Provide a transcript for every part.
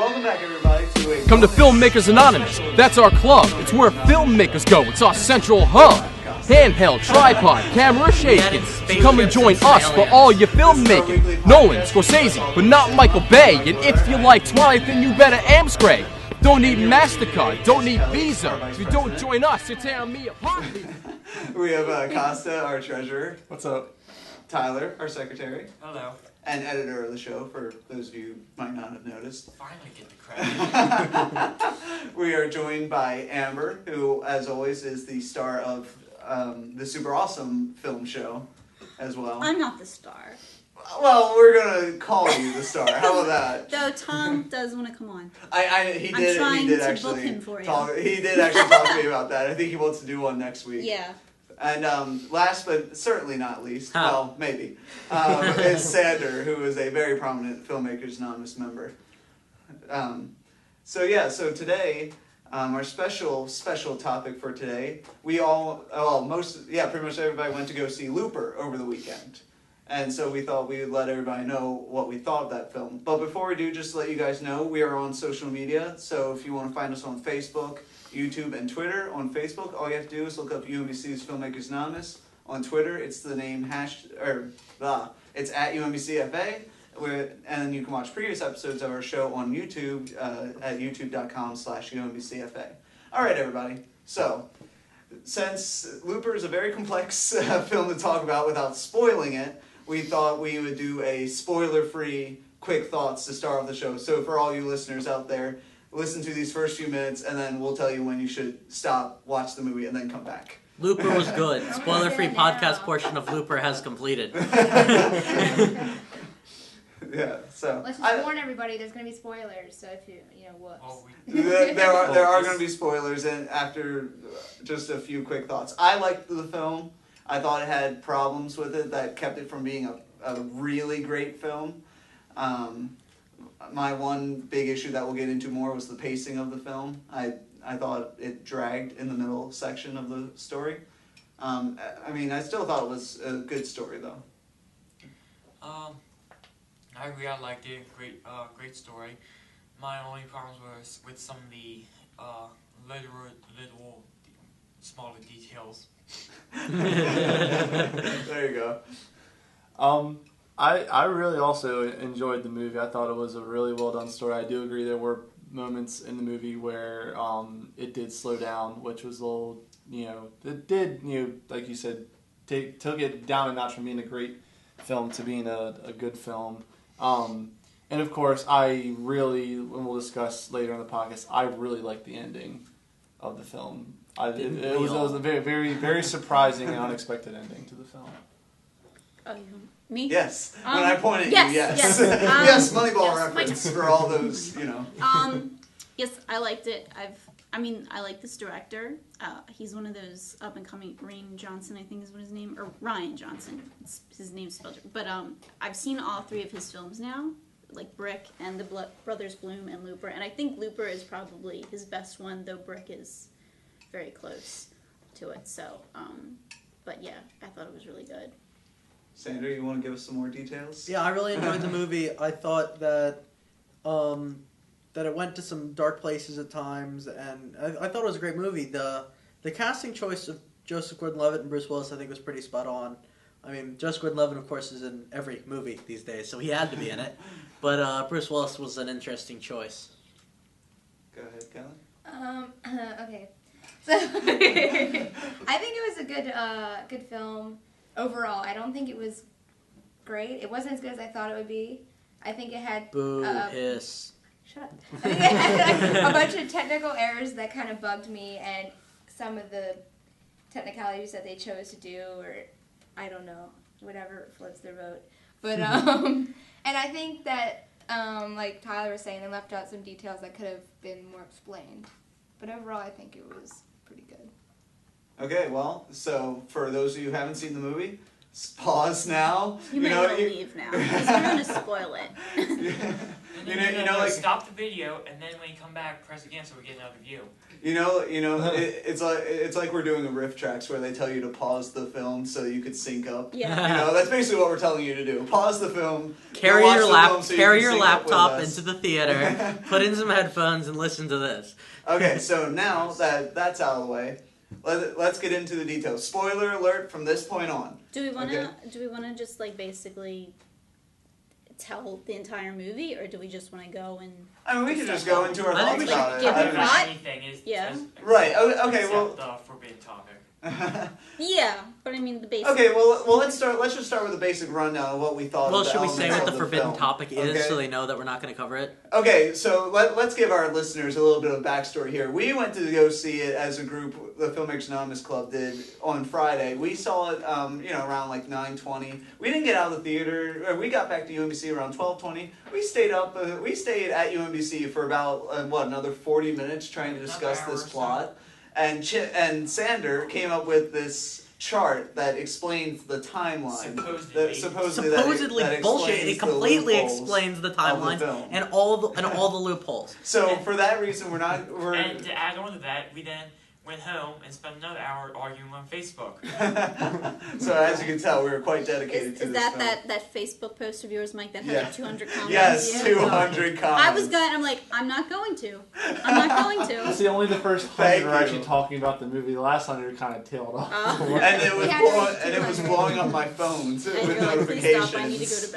welcome back everybody to a... Come to Filmmakers Anonymous. That's our club. It's where filmmakers go. It's our central hub. Handheld, tripod, camera shaking. So come and join us for all your filmmaking. Nolan, Scorsese, but not Michael Bay. And if you like Twilight, then you better Amscray. Don't need MasterCard, don't need Visa. If you don't join us, you're tearing me apart. We have Costa, our treasurer. What's up? Tyler, our secretary. Hello. And editor of the show, for those of you who might not have noticed. Finally get the credit. We are joined by Amber, who, as always, is the star of the super awesome film show as well. I'm not the star. Well, we're going to call you the star. How about that? Though Tom does want to come on. He did actually book him for you. He did actually talk to me about that. I think he wants to do one next week. Yeah. And last but certainly not least, well, maybe, is Sander, who is a very prominent Filmmakers Anonymous member. So today, our special topic for today, pretty much everybody went to go see Looper over the weekend. And so we thought we would let everybody know what we thought of that film. But before we do, just to let you guys know, we are on social media. So if you want to find us on Facebook, YouTube, and Twitter. On Facebook, all you have to do is look up UMBC's Filmmakers Anonymous. On Twitter, it's the name it's at UMBCFA. And you can watch previous episodes of our show on YouTube at youtube.com/UMBCFA. All right, everybody. So, since Looper is a very complex film to talk about without spoiling it, we thought we would do a spoiler-free quick thoughts to start off the show. So for all you listeners out there, listen to these first few minutes, and then we'll tell you when you should stop, watch the movie, and then come back. Looper was good. Spoiler-free podcast portion of Looper has completed. Yeah, so let's just warn everybody. There's going to be spoilers. So if whoops. Oh, there are going to be spoilers, and after just a few quick thoughts, I liked the film. I thought it had problems with it that kept it from being a really great film. My one big issue that we'll get into more was the pacing of the film. I thought it dragged in the middle section of the story. I still thought it was a good story though. I agree. I liked it. Great story. My only problems was with some of the little smaller details. There you go. I really also enjoyed the movie. I thought it was a really well done story. I do agree there were moments in the movie where it did slow down, which was a little, it did, like you said, took it down a notch from being a great film to being a good film. And of course, and we'll discuss later in the podcast, I really liked the ending of the film. It was a very, very, very surprising and unexpected ending to the film. Oh, me? Yes. When I pointed at you, yes. Yes, Moneyball reference for all those, Yes, I liked it. I like this director. He's one of those up and coming. Ryan Johnson, I think is what his name, or Ryan Johnson. His name's spelled. But I've seen all three of his films now, like Brick and the Brothers Bloom and Looper. And I think Looper is probably his best one, though Brick is very close to it. So, but yeah, I thought it was really good. Sandra, you want to give us some more details? Yeah, I really enjoyed the movie. I thought that that it went to some dark places at times, and I thought it was a great movie. The casting choice of Joseph Gordon-Levitt and Bruce Willis, I think, was pretty spot on. I mean, Joseph Gordon-Levitt, of course, is in every movie these days, so he had to be in it. But Bruce Willis was an interesting choice. Go ahead, Kelly. Okay. So I think it was a good film overall. I don't think it was great. It wasn't as good as I thought it would be. I think it had hiss. Shut up. I think it had a bunch of technical errors that kind of bugged me, and some of the technicalities that they chose to do, or I don't know, whatever floats their boat. But and I think that like Tyler was saying, they left out some details that could have been more explained. But overall, I think it was pretty good. Okay, well, so for those of you who haven't seen the movie, pause now. You might want to leave now because you're going to spoil it. Like stop the video, and then when you come back, press again so we get another view. It's like we're doing a riff tracks where they tell you to pause the film so you could sync up. Yeah. That's basically what we're telling you to do. Pause the film. Carry watch your the film so you carry can your sync up with laptop us. into the theater, put in some headphones, and listen to this. Okay, so now that that's out of the way, let's get into the details. Spoiler alert from this point on. Do we want to just like basically tell the entire movie, or do we just want to go and? I mean, we can just go into our I thoughts think about it. give I it don't a know. thought. Anything is Yeah. Right. Okay. except Well. the forbidden topic. Yeah, but I mean the basic. Okay. Well, let's start. Let's just start with a basic rundown of what we thought. Well, of the should we say elements what of the forbidden film. topic is Okay. so they know that we're not going to cover it? Okay, so let's give our listeners a little bit of backstory here. We went to go see it as a group, the Filmmakers Anonymous Club did, on Friday. We saw it, around like 9:20. We didn't get out of the theater. We got back to UMBC around 12:20. We stayed at UMBC for about, another 40 minutes trying to discuss Another hour this or so. plot. And Sander came up with this chart that explains the timeline. Supposedly. That Bullshit. explains It completely the loopholes explains the of timeline film. and all the loopholes. So for that reason, we're And to add on to that, we then went home and spent another hour arguing on Facebook. So as you can tell, we were quite dedicated to Is this that film. that Facebook post of yours, Mike, that had Yeah. like 200 comments? Yes, Yeah. 200 comments. I was going. I'm like, I'm not going to. I'm not going to. See, only the first Thank 100 were actually you. talking about the movie. The last 100 kind of tailed off. Oh. And it was We had to blowing, reach and it was 200. blowing up my phone And with you're like, please notifications. stop. I need to go to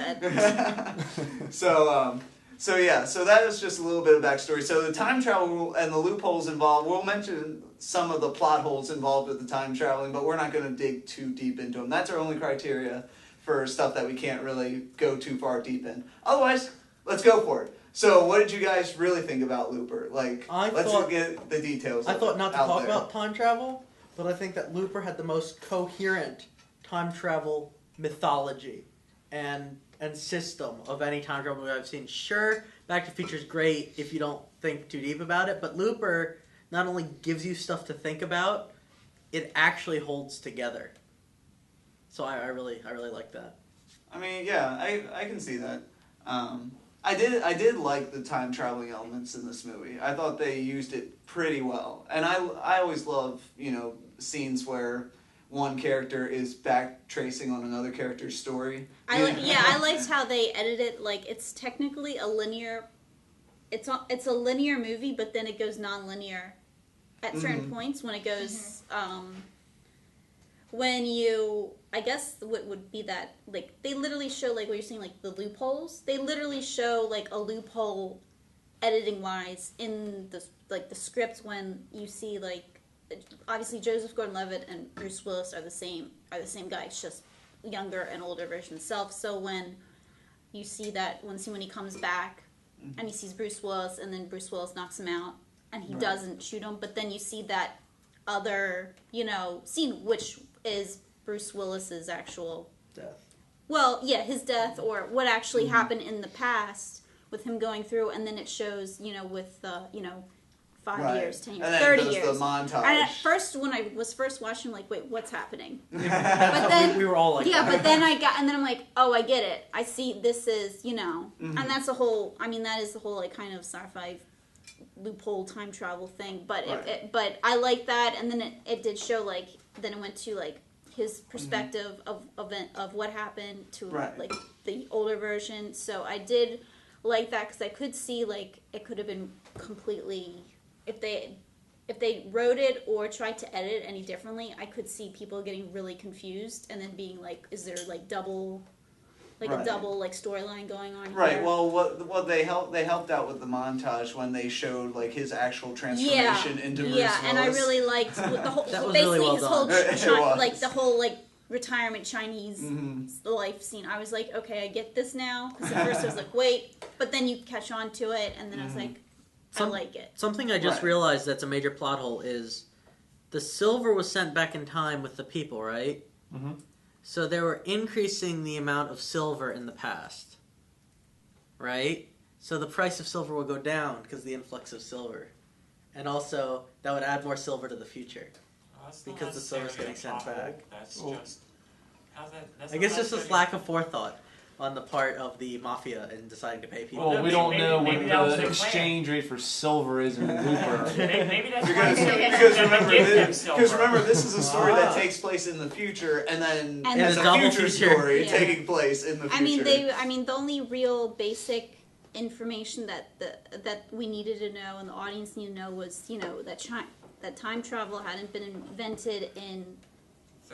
bed. So that is just a little bit of backstory. So the time travel and the loopholes involved, we'll mention some of the plot holes involved with the time traveling, but we're not going to dig too deep into them. That's our only criteria for stuff that we can't really go too far deep in. Otherwise, let's go for it. So what did you guys really think about Looper? Let's get the details. I of thought it not to out talk there. about time travel, but I think that Looper had the most coherent time travel mythology and system of any time travel movie I've seen. Sure, Back to the Future is great if you don't think too deep about it, but Looper not only gives you stuff to think about, it actually holds together. So I really like that. I mean, yeah, I can see that. I did like the time traveling elements in this movie. I thought they used it pretty well, and I always love scenes where one character is back tracing on another character's story. I liked how they edited. Like it's technically a linear. It's a linear movie, but then it goes non-linear at certain points when it goes. When you, I guess, what would be that, like, they literally show, like, what you're saying, like, the loopholes. They literally show, like, a loophole editing-wise in the script when you see, like, obviously Joseph Gordon-Levitt and Bruce Willis are the same guy. It's just younger and older version of self. So when you see that, when he comes back and he sees Bruce Willis and then Bruce Willis knocks him out and he doesn't shoot him, but then you see that other, scene, which is Bruce Willis's actual Death. Well, yeah, his death or what actually happened in the past with him going through, and then it shows, with 5 years, 10 years, and then 30 does years. the montage. And at first, when I was first watching, I'm like, wait, what's happening? But then we were all like, Yeah, that. but then I'm like, oh, I get it. I see this is, and that's the whole, that is the whole, like, kind of sci-fi loophole time travel thing. But Right. but I like that, and then it did show, like, then it went to, like, his perspective of what happened to, like, the older version. So I did like that, because I could see, like, it could have been completely, if they wrote it or tried to edit it any differently, I could see people getting really confused and then being like, is there, like, double, like, a double, like, storyline going on Right. here? Well, what they helped out with the montage when they showed, like, his actual transformation into Bruce Willis. And I really liked the whole, That was basically really well his done. whole, It was. like, the whole, like, retirement Chinese life scene. I was like, okay, I get this now. Because at first I was like, wait, but then you catch on to it, and then I was like, I like it. Something I just Right. realized that's a major plot hole is the silver was sent back in time with the people, right? Mm-hmm. So they were increasing the amount of silver in the past, right? So the price of silver will go down because of the influx of silver. And also, that would add more silver to the future. Well, that's Because not the silver's necessarily getting a sent plot hole. back. That's Oh. just How's that? That's I not guess bad just this study. lack of forethought on the part of the mafia in deciding to pay people. Well, we don't know maybe what that was the their plan. exchange rate for silver is in Looper. Maybe that's Because, why because remember, this is a story that takes place in the future, and then And has the a double future future. story Yeah. taking place in the future. I mean, the only real basic information that we needed to know and the audience needed to know was, that time travel hadn't been invented in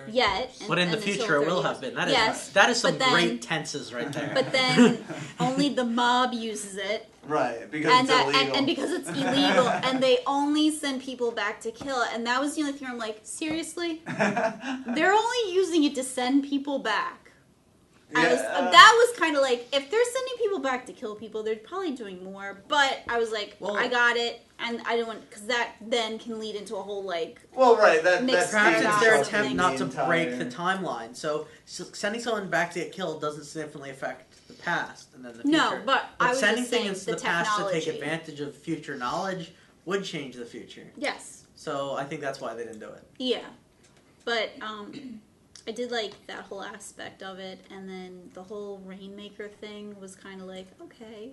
yet. But in the until future, it 30 will years. have been. Yes, That is some but then- great tenses right there. But then only the mob uses it, Right, because and it's that illegal. and because it's illegal, and they only send people back to kill. And that was the only thing where I'm like, seriously, they're only using it to send people back. That was kind of like, if they're sending people back to kill people, they're probably doing more. But I was like, Well- I got it, and I don't want, because that then can lead into a whole well, right, that's Mixed Perhaps it's their That's attempt the not to entire- break the timeline. So sending someone back to get killed doesn't significantly affect the past and then the future. No, but I was sending just saying things the to the past to take technology. advantage of future knowledge would change the future. Yes. So I think that's why they didn't do it. Yeah, but I did like that whole aspect of it, and then the whole Rainmaker thing was kind of like, okay.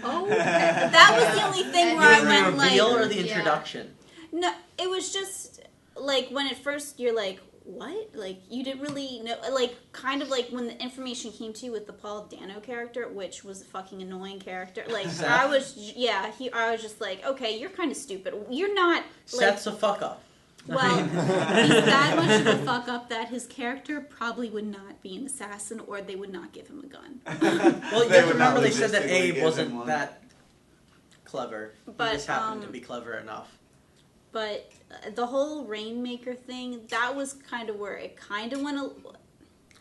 Oh, that was the only thing where I The went like, reveal or the Yeah. introduction? no, it was just like when at first you're like, what? Like you didn't really know, like kind of like when the information came to you with the Paul Dano character, which was a fucking annoying character. Like I was just like, okay, you're kind of stupid. You're not like. Seth's a fuck up. Well, he's that much of a fuck up that his character probably would not be an assassin, or they would not give him a gun. Well, you They have to would not remember they said that logistically Abe give him wasn't one. that clever. But, he just happened to be clever enough. But the whole Rainmaker thing, that was kind of where it kind of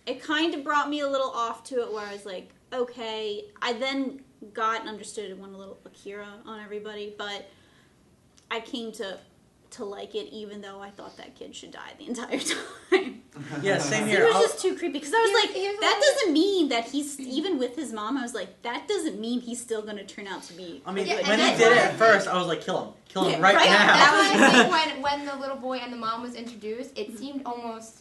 it kind of brought me a little off to it, where I was like, okay. I then got and understood it went a little Akira on everybody, but I came to like it, even though I thought that kid should die the entire time. Yeah, same It here. was just too creepy, because I was like, Here's that what- doesn't mean that he's, even with his mom, I was like, that doesn't mean he's still going to turn out to be. I mean, Yeah, when and he that's did it why I at first, I was like, kill him Yeah, right, right now. That's why I think when the little boy and the mom was introduced, it seemed almost,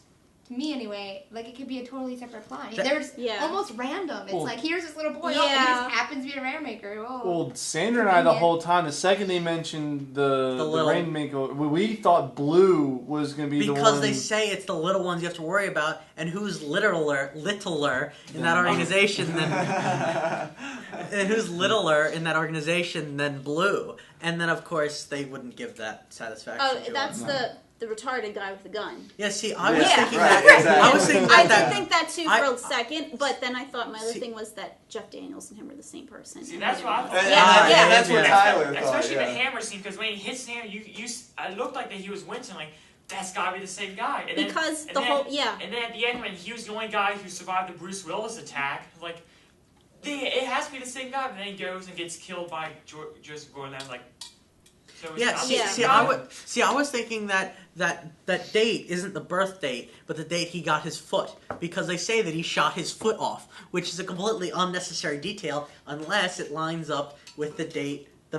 to me anyway, like it could be a totally separate plot. There's Yeah. almost random. It's Well- like, here's this little boy, Yeah. oh, and he just happens to be a Rainmaker. Oh. Well, Sandra and I, the Yeah. whole time, the second they mentioned the little- Rainmaker, we thought Blue was going to be the one. Because they say it's the little ones you have to worry about, and who's littler in that organization than and who's littler in that organization than Blue. And then of course they wouldn't give that satisfaction. Oh, to that's him. the retarded guy with the gun. Yeah. See, I was Yeah, thinking right, that. exactly. I was thinking I that. did think that too I- for a second, but then I thought my other See- thing was that Jeff Daniels and him were the same person. See, that's what I thought. And, Yeah, and that's what yeah. Tyler thought. Especially the Yeah. hammer scene, because when he hits the hammer, I looked like that he was wincing, like, that's gotta be the same guy. And Because then, the whole, yeah. And then at the end, when he was the only guy who survived the Bruce Willis attack, like, it has to be the same guy. But then he goes and gets killed by Joseph Gordon-Levitt, like. So it's Yeah, not see, the Yeah. see, I was thinking that date isn't the birth date, but the date he got his foot, because they say that he shot his foot off, which is a completely unnecessary detail unless it lines up with the date, the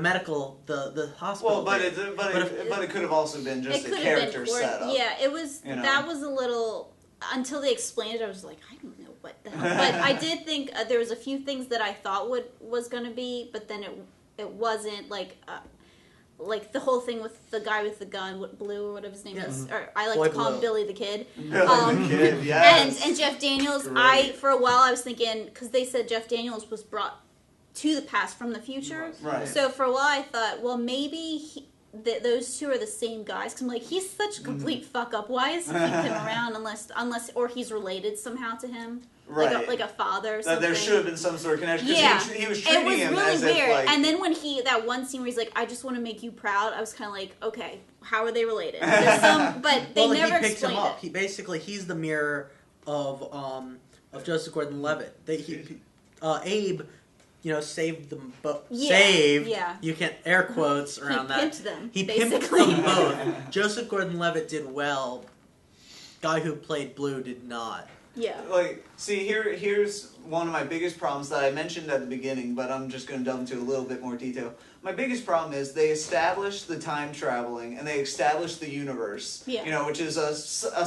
hospital. Well, but date. it could have also been just It a could have character been, setup. yeah, it was, you know? that was a little, until they explained it, I was like, I don't know what the hell. But I did think there was a few things that I thought was going to be, but then it wasn't, like the whole thing with the guy with the gun, Blue or whatever his name Yes. is, or I like Boy to call him Blue. Billy the Kid. The kid, yes. And Jeff Daniels, Great. for a while I was thinking, because they said Jeff Daniels was brought to the past from the future. Right. So for a while I thought, well, maybe those two are the same guys. Because I'm like, he's such a complete fuck up. Why is he keeping him around unless, or he's related somehow to him? Right. Like a father or That something. there should have been some sort of connection. 'cause Yeah. he was It treating was him really as weird. if, like, And then when that one scene where he's like, I just want to make you proud, I was kind of like, okay, how are they related? There's some, but they well, never he picks him explained up. it. He's the mirror of Joseph Gordon-Levitt. Abe, saved them both. Yeah, Saved. yeah. You can air quotes around He that. pimped them, He basically. pimped them both. Joseph Gordon-Levitt did well. Guy who played Blue did not. Yeah. Like, see, here's one of my biggest problems that I mentioned at the beginning, but I'm just going to delve into a little bit more detail. My biggest problem is they established the time traveling and they established the universe. Yeah. You know, which is a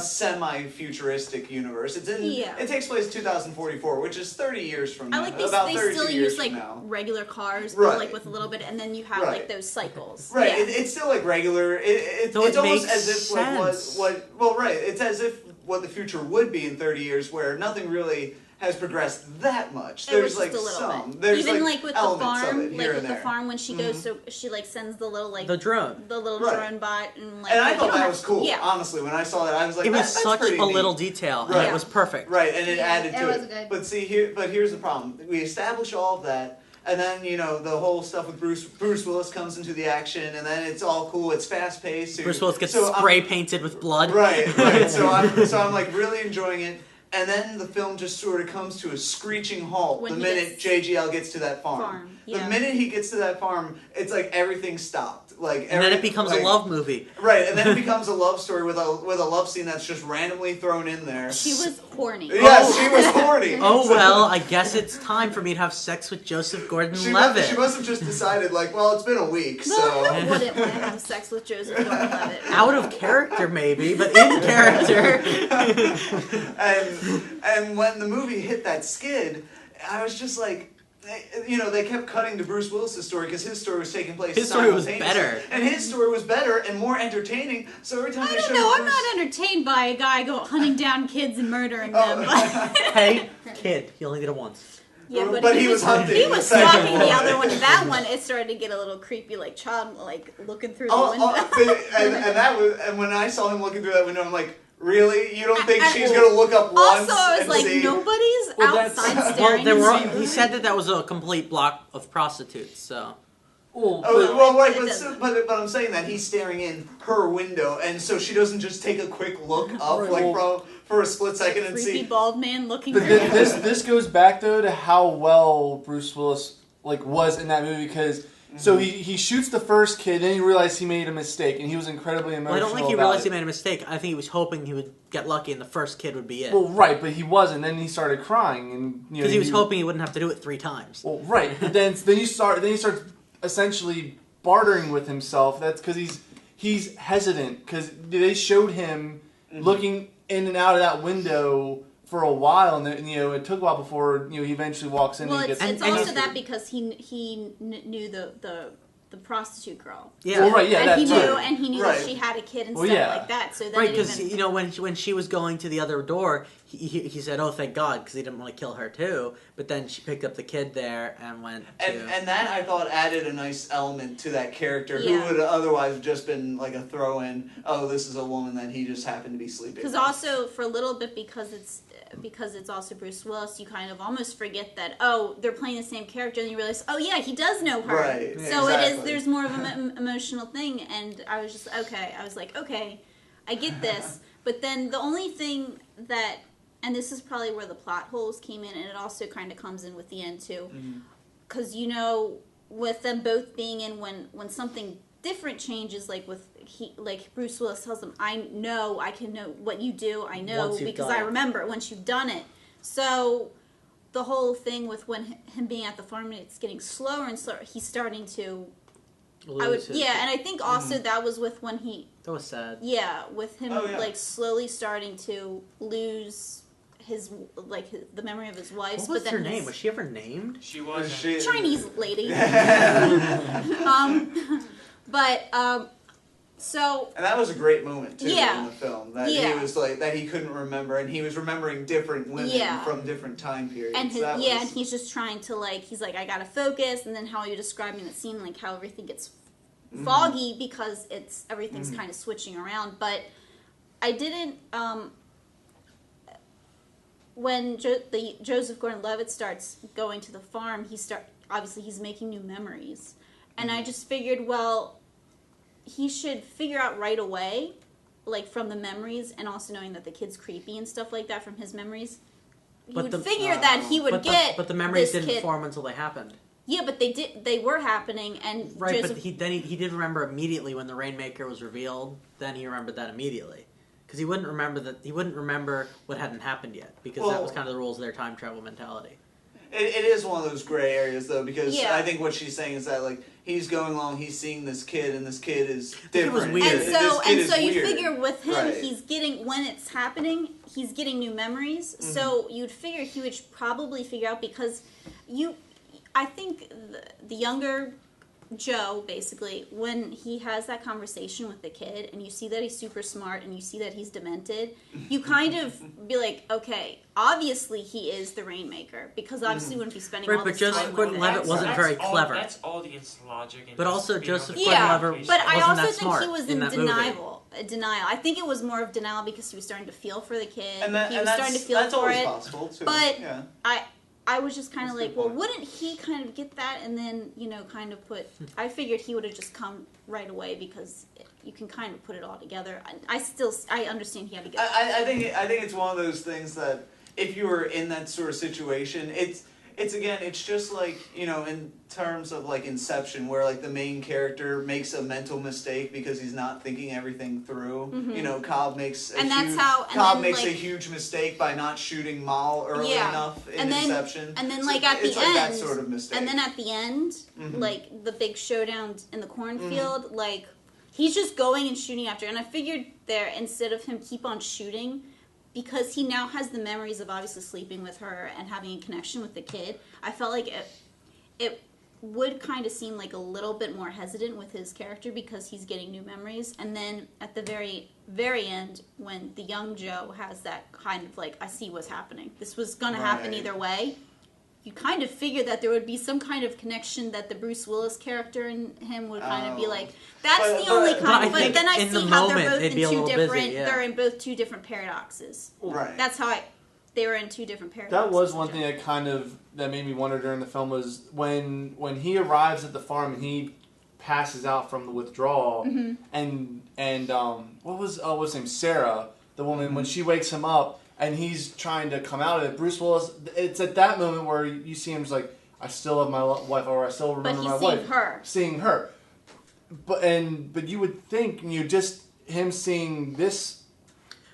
semi-futuristic universe. It takes place in 2044, which is 30 years from now. I like about they 32 still years use like from now. regular cars, Right. but like with a little bit, and then you have Right. like those cycles. Right, Yeah. it's still like regular. So It's it almost makes as if like sense. well, right. It's as if what the future would be in 30 years, where nothing really has progressed that much. It was There's like just a little some. bit. There's Even like with the elements of farm, it here and the there. farm when she goes, so she like sends the little like The drone. the little Right. drone bot, and like. And I you thought don't that have- was cool. Yeah. Honestly, when I saw that, I was like, It was that's such pretty a neat. little detail, and Right. it was perfect. Right, and it Yeah, added it to was it. good. But see, here's the problem. We establish all of that, and then the whole stuff with Bruce Willis comes into the action, and then it's all cool. It's fast paced. Bruce Willis gets so spray painted with blood. Right. So I'm like really enjoying it. And then the film just sort of comes to a screeching halt When the he minute JGL gets to that farm. Yeah. The minute he gets to that farm, it's like everything stopped. Like And then it becomes a love movie. Right, and then it becomes a love story with a love scene that's just randomly thrown in there. She was horny. Yes, she was horny. Oh well, I guess it's time for me to have sex with Joseph She Gordon-Levitt. must have just decided, like, well, it's been a week, Well, so. who wouldn't want to have sex with Joseph Gordon-Levitt? Out of character, maybe, but in character. and when the movie hit that skid, I was just like, they kept cutting to Bruce Willis's story because his story was taking place. His story was simultaneously. better. And his story was better and more entertaining. So every time I they don't showed know. I'm Bruce, not entertained by a guy hunting down kids and murdering Oh. them. Hey, kid, he only did it once. Yeah, But he was hunting. He was the second stalking the one. other one. That one, it started to get a little creepy, like child, like looking through the Oh, window. and when I saw him looking through that window, I'm like, really? You don't think I- she's gonna look up once Also, I was and like, see? nobody's Well, that's- outside Well, staring. there at were. me. He said that was a complete block of prostitutes. So Well, Oh, well, right, it but, doesn't. but I'm saying that he's staring in her window, and so she doesn't just take a quick look up, Right, like well- for a split second and Creepy see. bald man looking But through. this goes back though to how well Bruce Willis was in that movie because so he shoots the first kid, then he realized he made a mistake, and he was incredibly emotional. well, I don't think he about realized it. he made a mistake. I think he was hoping he would get lucky, and the first kid would be it. Well, right, but he wasn't. Then he started crying, and Because he was hoping he wouldn't have to do it 3 times. Well, right, but then he starts essentially bartering with himself. That's because he's hesitant because they showed him looking in and out of that window for a while, and then, it took a while before he eventually walks in. Well, and it's, gets it's and also arrested. that because he knew the prostitute girl. Yeah. Well, right, yeah, and that's he knew, right. and he knew Right. that she had a kid and Well, stuff yeah. like that. So then Right, it because even when she was going to the other door, he said, "Oh, thank God," because he didn't want to kill her too. But then she picked up the kid there and went to. And that I thought added a nice element to that character Yeah. who would otherwise have just been like a throw-in. Oh, this is a woman that he just happened to be sleeping. because with. also for a little bit because it's also Bruce Willis, you kind of almost forget that they're playing the same character, and you realize yeah, he does know her. Right, So it is. exactly. There's more of an emotional thing, and I was just okay. I was like, okay, I get this. But then the only thing that, and this is probably where the plot holes came in, and it also kind of comes in with the end too, because with them both being in when something different changes, like Bruce Willis tells him, I can know what you do, I know Once you've because done I it. remember once you've done it. So the whole thing with him being at the farm and it's getting slower and slower, he's starting to. lose his- And I think also that was with when he. That was sad. Yeah, with him Oh, yeah. slowly starting to lose the memory of his wife. What was but then her name? his Was she ever named? She was. She- Chinese lady. So And that was a great moment too Yeah. in the film. That Yeah. he was like that he couldn't remember, and he was remembering different women Yeah. from different time periods. and That was- and he's just trying to he's like, I gotta focus, and then how you describing the scene, like how everything gets foggy because everything's kind of switching around. But I didn't when Joseph Gordon-Levitt starts going to the farm, obviously he's making new memories, and I just figured, well, he should figure out right away, from the memories, and also knowing that the kid's creepy and stuff like that from his memories. He But would the- figure that he would get. But the memories this didn't kid. form until they happened. Yeah, but they did. They were happening, and Right, Joseph, but he did remember immediately when the Rainmaker was revealed. Then he remembered that immediately because he wouldn't remember what hadn't happened yet, because that was kind of the rules of their time travel mentality. It is one of those gray areas, though, because Yeah. I think what she's saying is that, like, he's going along, he's seeing this kid, and this kid is different. It was weird. And so you weird. figure with him, Right. he's getting, when it's happening, he's getting new memories. So you'd figure he would probably figure out, because I think the younger Joe, basically, when he has that conversation with the kid, and you see that he's super smart, and you see that he's demented, you kind of be like, okay, obviously he is the Rainmaker, because obviously he wouldn't be spending all Right, this but time Joseph with Gordon-Levitt him. wasn't very clever. That's audience logic. And But just also being Joseph able to- Gordon-Levitt But I wasn't also that think smart he was in in that movie. denial. I think it was more of denial because he was starting to feel for the kid. And that, he and was starting to feel that's for always it. possible, too. But yeah. I was just kind of That's a like, good well, point. wouldn't he kind of get that and then, kind of put... I figured he would have just come right away because you can kind of put it all together. I understand he had to get... I think it's one of those things that if you were in that sort of situation, it's just like, in terms of like Inception, where like the main character makes a mental mistake because he's not thinking everything through. Cobb makes a huge mistake by not shooting Mal early enough in Inception. And then So like at the it's end, like that sort of mistake. and then at the end, like the big showdown in the cornfield, like he's just going and shooting after. And I figured there, instead of him keep on shooting, because he now has the memories of obviously sleeping with her and having a connection with the kid, I felt like it would kind of seem like a little bit more hesitant with his character because he's getting new memories. And then at the very, very end, when the young Joe has that kind of like, I see what's happening. This was going to happen either way. You kind of figure that there would be some kind of connection that the Bruce Willis character and him would kind of be like, that's the only kind of, but then I see how they're both in two different, they're in both two different paradoxes. Right. That's how they were in two different paradoxes. That was one thing that made me wonder during the film was when he arrives at the farm and he passes out from the withdrawal, and what was his name, Sarah, the woman, when she wakes him up and he's trying to come out of it, Bruce Willis, it's at that moment where you see him just like, I still love my wife, or I still remember my wife. Seeing her. But you would think, just him seeing this.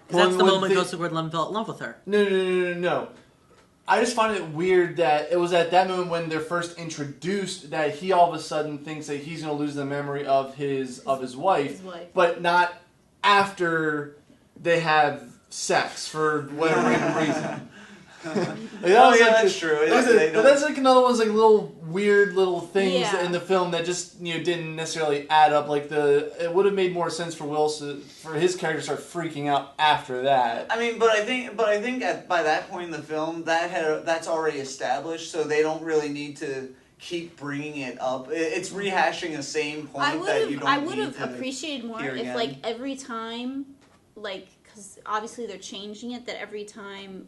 That's the moment Joseph Gordon-Levitt fell in love with her. No. I just find it weird that it was at that moment when they're first introduced that he all of a sudden thinks that he's going to lose the memory of his wife, but not after they have sex for whatever random reason. That's true. But that's like another one's like little weird little things in the film that just didn't necessarily add up. Like it would have made more sense for Wilson, for his character to start freaking out after that. I mean, but I think by that point in the film that's already established, so they don't really need to keep bringing it up. It's rehashing the same point that you don't I need would to have appreciated more hear if again. like every time, like, because obviously they're changing it, that every time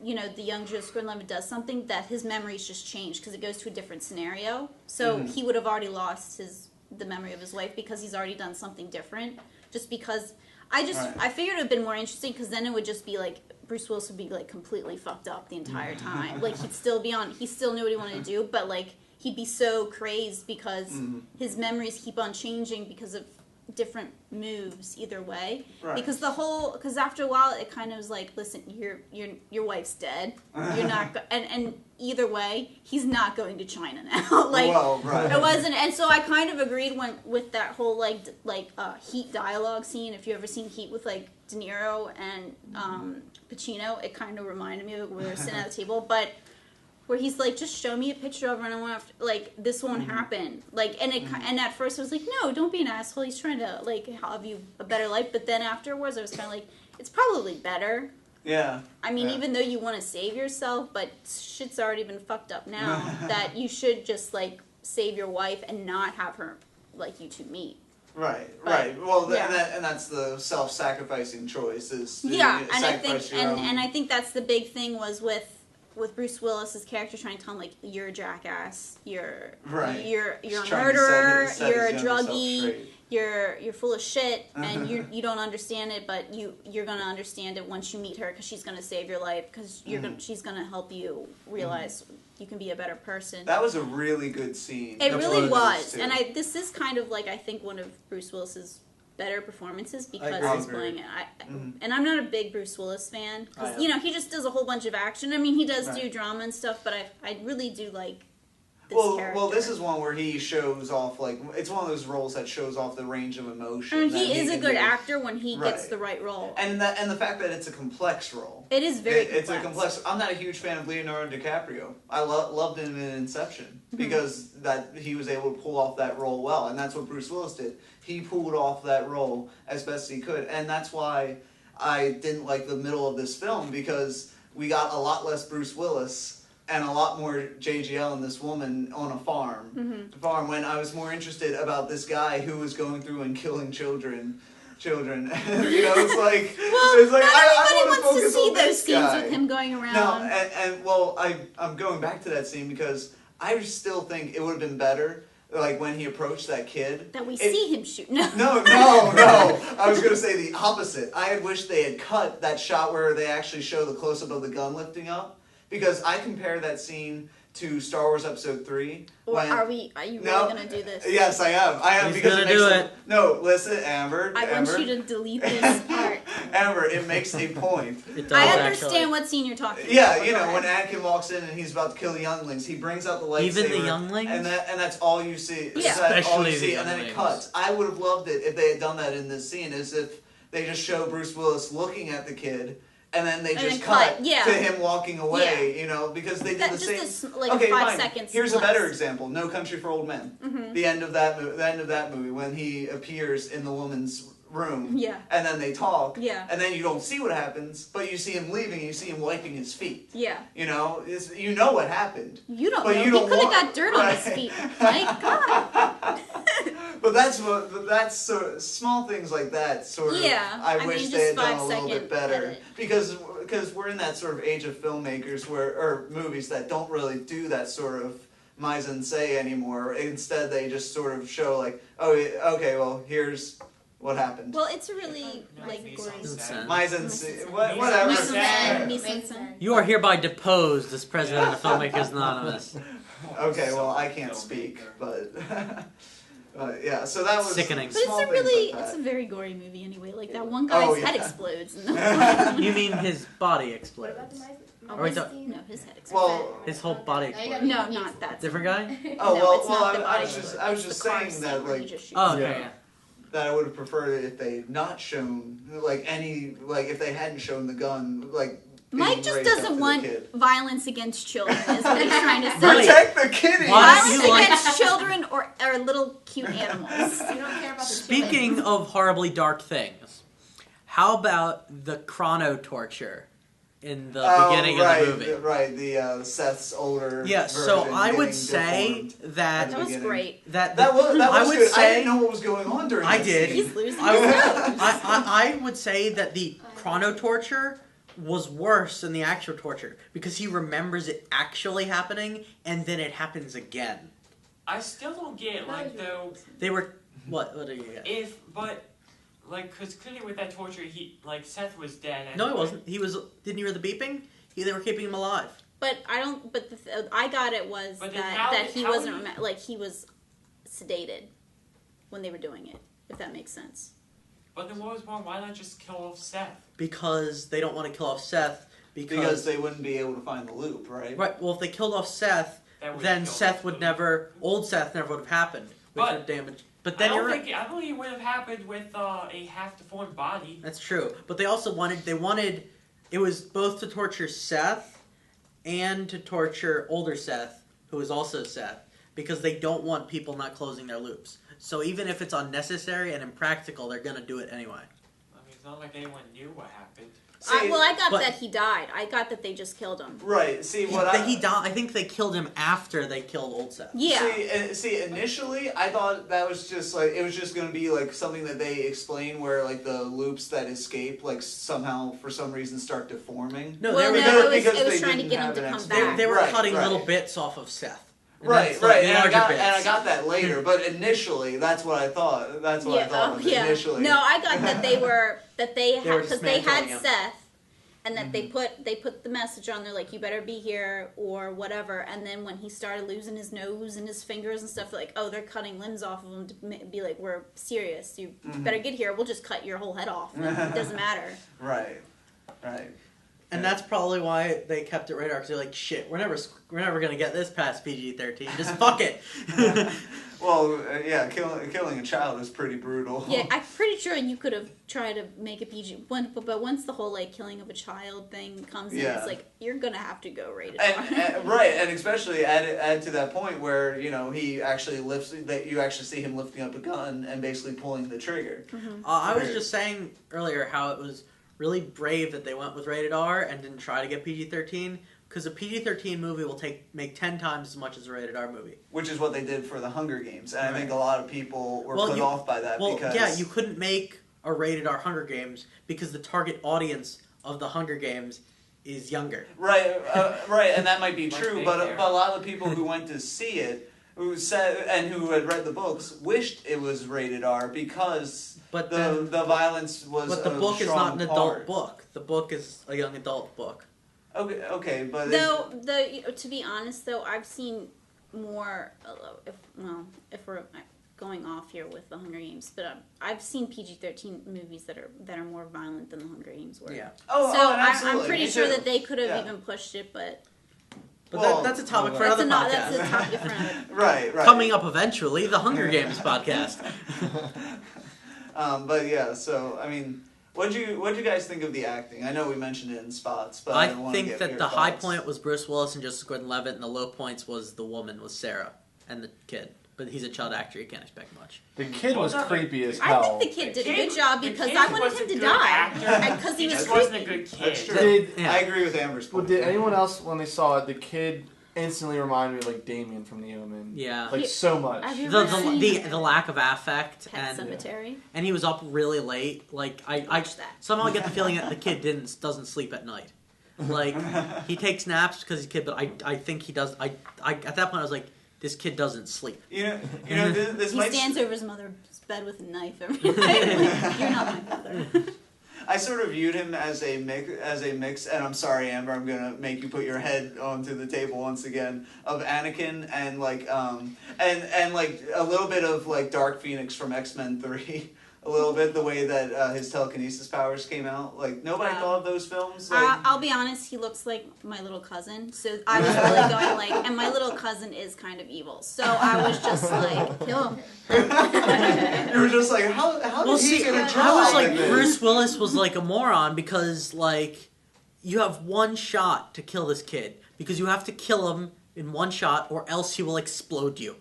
the young Joseph Gordon-Levitt does something, that his memories just change because it goes to a different scenario. So he would have already lost the memory of his wife because he's already done something different. Just because I figured it would have been more interesting because then it would just be like Bruce Willis would be like completely fucked up the entire time. Like he still knew what he wanted to do, but like he'd be so crazed because his memories keep on changing because of different moves either way. Right. Because after a while it kind of was like, listen, your wife's dead. You're not and either way he's not going to China now. Like it wasn't, and so I kind of agreed with that whole Heat dialogue scene. If you ever seen Heat with like De Niro and Pacino, it kind of reminded me of where we were sitting at the table, but where he's like, just show me a picture of her and I want to, like, this won't happen. Like, and at first I was like, no, don't be an asshole. He's trying to, like, have you a better life. But then afterwards I was kind of like, it's probably better. Yeah. I mean, even though you want to save yourself, but shit's already been fucked up now, that you should just, like, save your wife and not have her, like, you two meet. Right. Well, and that's the self-sacrificing choice. And I think that's the big thing was with Bruce Willis's character trying to tell him, like, you're a jackass, you're a murderer, you're a druggie, you're full of shit, and you don't understand it, but you're gonna understand it once you meet her because she's gonna save your life because she's gonna help you realize you can be a better person. That was a really good scene. It really was, and this is kind of like I think one of Bruce Willis's better performances because agree. he's playing it. And I'm not a big Bruce Willis fan because I am. he just does a whole bunch of action. I mean, he does Right. do drama and stuff, but I really do like this character. Well, this is one where he shows off, like, it's one of those roles that shows off the range of emotion. I mean, that he is a can good do. actor when he gets Right. the right role. And the fact that it's a complex role. It is very It's a complex. I'm not a huge fan of Leonardo DiCaprio. I loved him in Inception because that he was able to pull off that role well, and that's what Bruce Willis did. He pulled off that role as best he could, and that's why I didn't like the middle of this film because we got a lot less Bruce Willis and a lot more JGL and this woman on a farm. When I was more interested about this guy who was going through and killing children. It's like Not I everybody want to wants to focus see on those this scenes guy. with him going around. No, I'm going back to that scene because I still think it would have been better, like when he approached that kid. That we see him shoot. No. No. I was going to say the opposite. I had wished they had cut that shot where they actually show the close up of the gun lifting up because I compare that scene to Star Wars Episode 3. Or are you really going to do this? Yes, I am. He's because gonna it makes do a- it. No, listen, Amber. I want you to delete this part. Amber, it makes a point. It does I actually. understand what scene you're talking Yeah, about. you Go know, when ahead. Anakin walks in and he's about to kill the younglings, he brings out the lightsaber. Even the younglings? And that's all you see. Yeah. That's all you Especially see, the and then it younglings. cuts. I would have loved it if they had done that in this scene, as if they just show Bruce Willis looking at the kid, and then they And just then cut cut, yeah. to him walking away, because they did That the just same. like okay, 5 fine. seconds. Here's a less. better example: No Country for Old Men. The end of that movie, when he appears in the woman's room, Yeah. and then they talk, Yeah. and then you don't see what happens, but you see him leaving, and you see him wiping his feet. Yeah. You know what happened. You don't But know. you He don't could have want- got dirt on his right. feet. My God. But that's sort of, small things like that. Sort of. Yeah, I I wish mean, they had just done a little 5-second bit better edit. because we're in that sort of age of filmmakers or movies that don't really do that sort of mise en scène anymore. Instead, they just sort of show like, oh, okay, well, here's what happened. Well, it's a really like gory. Mise en scène, whatever. Mise en scène, Mise mise en en scène. scène. You are hereby deposed as president of Filmmakers Anonymous. Okay, well, I can't speak, but yeah. So that was Sickening. But it's small a things really, like it's that. a very gory movie anyway. Like that one guy's head yeah. explodes. In the You mean his body What about the explodes? Mise Or wait, no, his head explodes. Well, His whole body Now you explodes. gotta- No, not that. Different guy? oh No, well, it's not the I body was just explosion. I was It's just the car saying scene that where he like just shoots. Oh, okay, Yeah. yeah. that I would have preferred it if they had not shown if they hadn't shown the gun being Mike just raised up to doesn't the want kid. violence against children. Is what he's trying to say. Really? Protect the kitty. Why don't Violence you like- against children or little cute animals. You don't care about the Speaking children. of horribly dark things, how about the chrono torture in the beginning right, of the movie? Right, the Seth's older. Yeah, so version I would getting say deformed. that That was beginning. great. That was I would good. I say didn't know what was going on during. I that did. scene. He's losing I his would, nose. I would say that the chrono torture was worse than the actual torture because he remembers it actually happening and then it happens again. I still don't get though They were what do you get? because clearly with that torture Seth was dead. No, he anyway. wasn't. He was. Didn't you hear the beeping? They were keeping him alive. But I don't. But I got it was But then how that did- he how wasn't did- like he was sedated when they were doing it. If that makes sense. But then what was wrong? Why not just kill off Seth? Because they don't want to kill off Seth. Because they wouldn't be able to find the loop, right? Right. Well, if they killed off Seth, That would then kill Seth off would the- never. Old Seth never would have happened. Which But- would damage. But I then don't you're right. think I believe it would have happened with a half-deformed body. That's true. But they also wanted. It was both to torture Seth and to torture older Seth, who is also Seth, because they don't want people not closing their loops. So even if it's unnecessary and impractical, they're gonna do it anyway. I mean, it's not like anyone knew what happened. See, I got but- that he died. I got that they just killed him. right. See what He died. I think they killed him after they killed old Seth. Yeah. See, initially I thought that was just it was just gonna be something that they explain where the loops that escape somehow for some reason start deforming. No, Well, they were. no, because it was they trying to didn't get him have to an come explanation. back. They were Right, cutting right. little bits off of Seth. And Right, that's, right, the and I larger bits. got that later, but initially that's what I thought. That's what I thought yeah. initially. No, I got that they were They were because they had dismantling him. Seth, And that they put the message on there like, you better be here or whatever. And then when he started losing his nose and his fingers and stuff, like, oh, they're cutting limbs off of him to be like, we're serious. You better get here. We'll just cut your whole head off. Like, it doesn't matter. Right. And that's probably why they kept it rated R, because they're like, shit, we're never gonna get this past PG-13. Just fuck it. Well, yeah, killing a child is pretty brutal. Yeah, I'm pretty sure you could have tried to make a PG, but once the whole like killing of a child thing comes in, it's like you're gonna have to go rated R. Right, and especially add to that point where he actually you actually see him lifting up a gun and basically pulling the trigger. I was just saying earlier how it was really brave that they went with rated R and didn't try to get PG-13. Because a PG-13 movie will make 10 times as much as a rated R movie. Which is what they did for The Hunger Games. And I think a lot of people were put off by that because... yeah, you couldn't make a rated R Hunger Games because the target audience of The Hunger Games is younger. Right, and that might be true, but a lot of the people who went to see it, who had read the books, wished it was rated R because the violence was But the book is not an adult book. The book is a young adult book. Okay, but to be honest though, I've seen more. If we're going off here with the Hunger Games, but I've seen PG-13 movies that are more violent than the Hunger Games were. Yeah. I'm pretty sure that they could have even pushed it, but. But that's a topic for another podcast. That's a topic for another. Right. Coming up eventually, the Hunger Games podcast. But yeah, so I mean. What'd you guys think of the acting? I know we mentioned it in spots, but I think that the high point was Bruce Willis and Joseph Gordon-Levitt, and the low points was the woman, was Sarah, and the kid. But he's a child actor; you can't expect much. The kid was creepy as hell. I think the kid did a good job because I wanted him to die because he was wasn't a creepy. good kid. That's true. I agree with Amber's point. Did anyone else, when they saw it, the kid instantly reminded me of like Damien from The Omen? Yeah, so much. Have you ever seen the lack of affect Pet Cemetery? And he was up really late. Like I somehow get the feeling that the kid doesn't sleep at night. Like he takes naps because he's a kid, but I think he does. I at that point I was like, this kid doesn't sleep. This he stands over his mother's bed with a knife every night. You're not my mother. I sort of viewed him as a mix, and I'm sorry, Amber, I'm gonna make you put your head onto the table once again, of Anakin and like and like a little bit of like Dark Phoenix from X-Men 3. A little bit the way that his telekinesis powers came out. Like nobody thought of those films. Like, I'll be honest, he looks like my little cousin. So I was really going like, and my little cousin is kind of evil. So I was just like, kill him. You were just like, how did he get a job? I was like, Bruce Willis was like a moron because like you have one shot to kill this kid because you have to kill him in one shot or else he will explode you.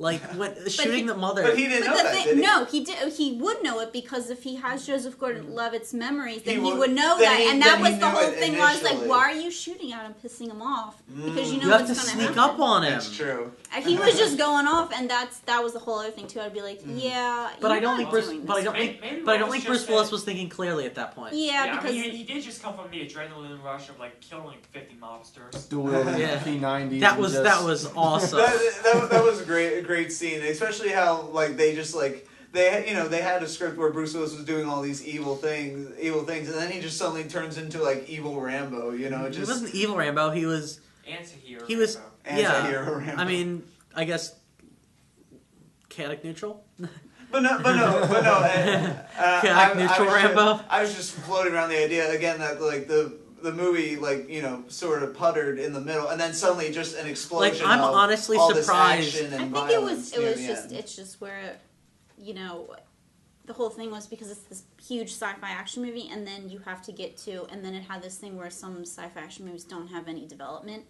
Like when shooting the mother. But he didn't know that, did he? No, he did. He would know it because if he has Joseph Gordon-Levitt's memories, then he would know that. And that was the whole thing. Where I was like, "Why are you shooting at him, pissing him off? Because you know what's going to happen." You have to sneak up on him. That's true. He was just going off, and that was the whole other thing too. I'd be like, "Yeah." But I don't think Bruce. But I don't think Bruce Willis was thinking clearly at that point. Yeah, because he did just come from the adrenaline rush of like killing 50 mobsters. Dual P90s. That was awesome. That was a great scene, especially how like they just like they had a script where Bruce Willis was doing all these evil things, and then he just suddenly turns into like evil Rambo. He wasn't evil Rambo. He was anti-hero. He was anti-hero Rambo. I mean, I guess chaotic neutral. But no. Chaotic neutral Rambo. I was just floating around the idea again that like the movie, like, sort of puttered in the middle, and then suddenly just an explosion. Like, I'm honestly all surprised. This action and I think violence it's just where, the whole thing was because it's this huge sci-fi action movie, and then you have to get to, and then it had this thing where some sci-fi action movies don't have any development,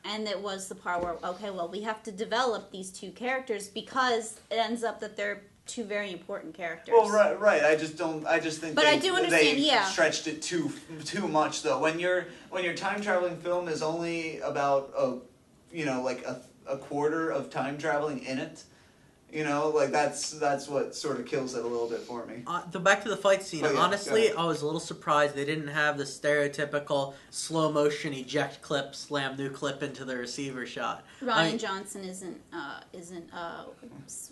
and it was the part where, okay, well, we have to develop these two characters because it ends up that they're two very important characters. Well, right. I just think. But I do understand. They stretched it too much, though. When your time traveling film is only about a quarter of time traveling in it, like that's what sort of kills it a little bit for me. Back to the fight scene. Oh, yeah, honestly, I was a little surprised they didn't have the stereotypical slow motion eject clip, slam new clip into the receiver shot. Ryan Johnson isn't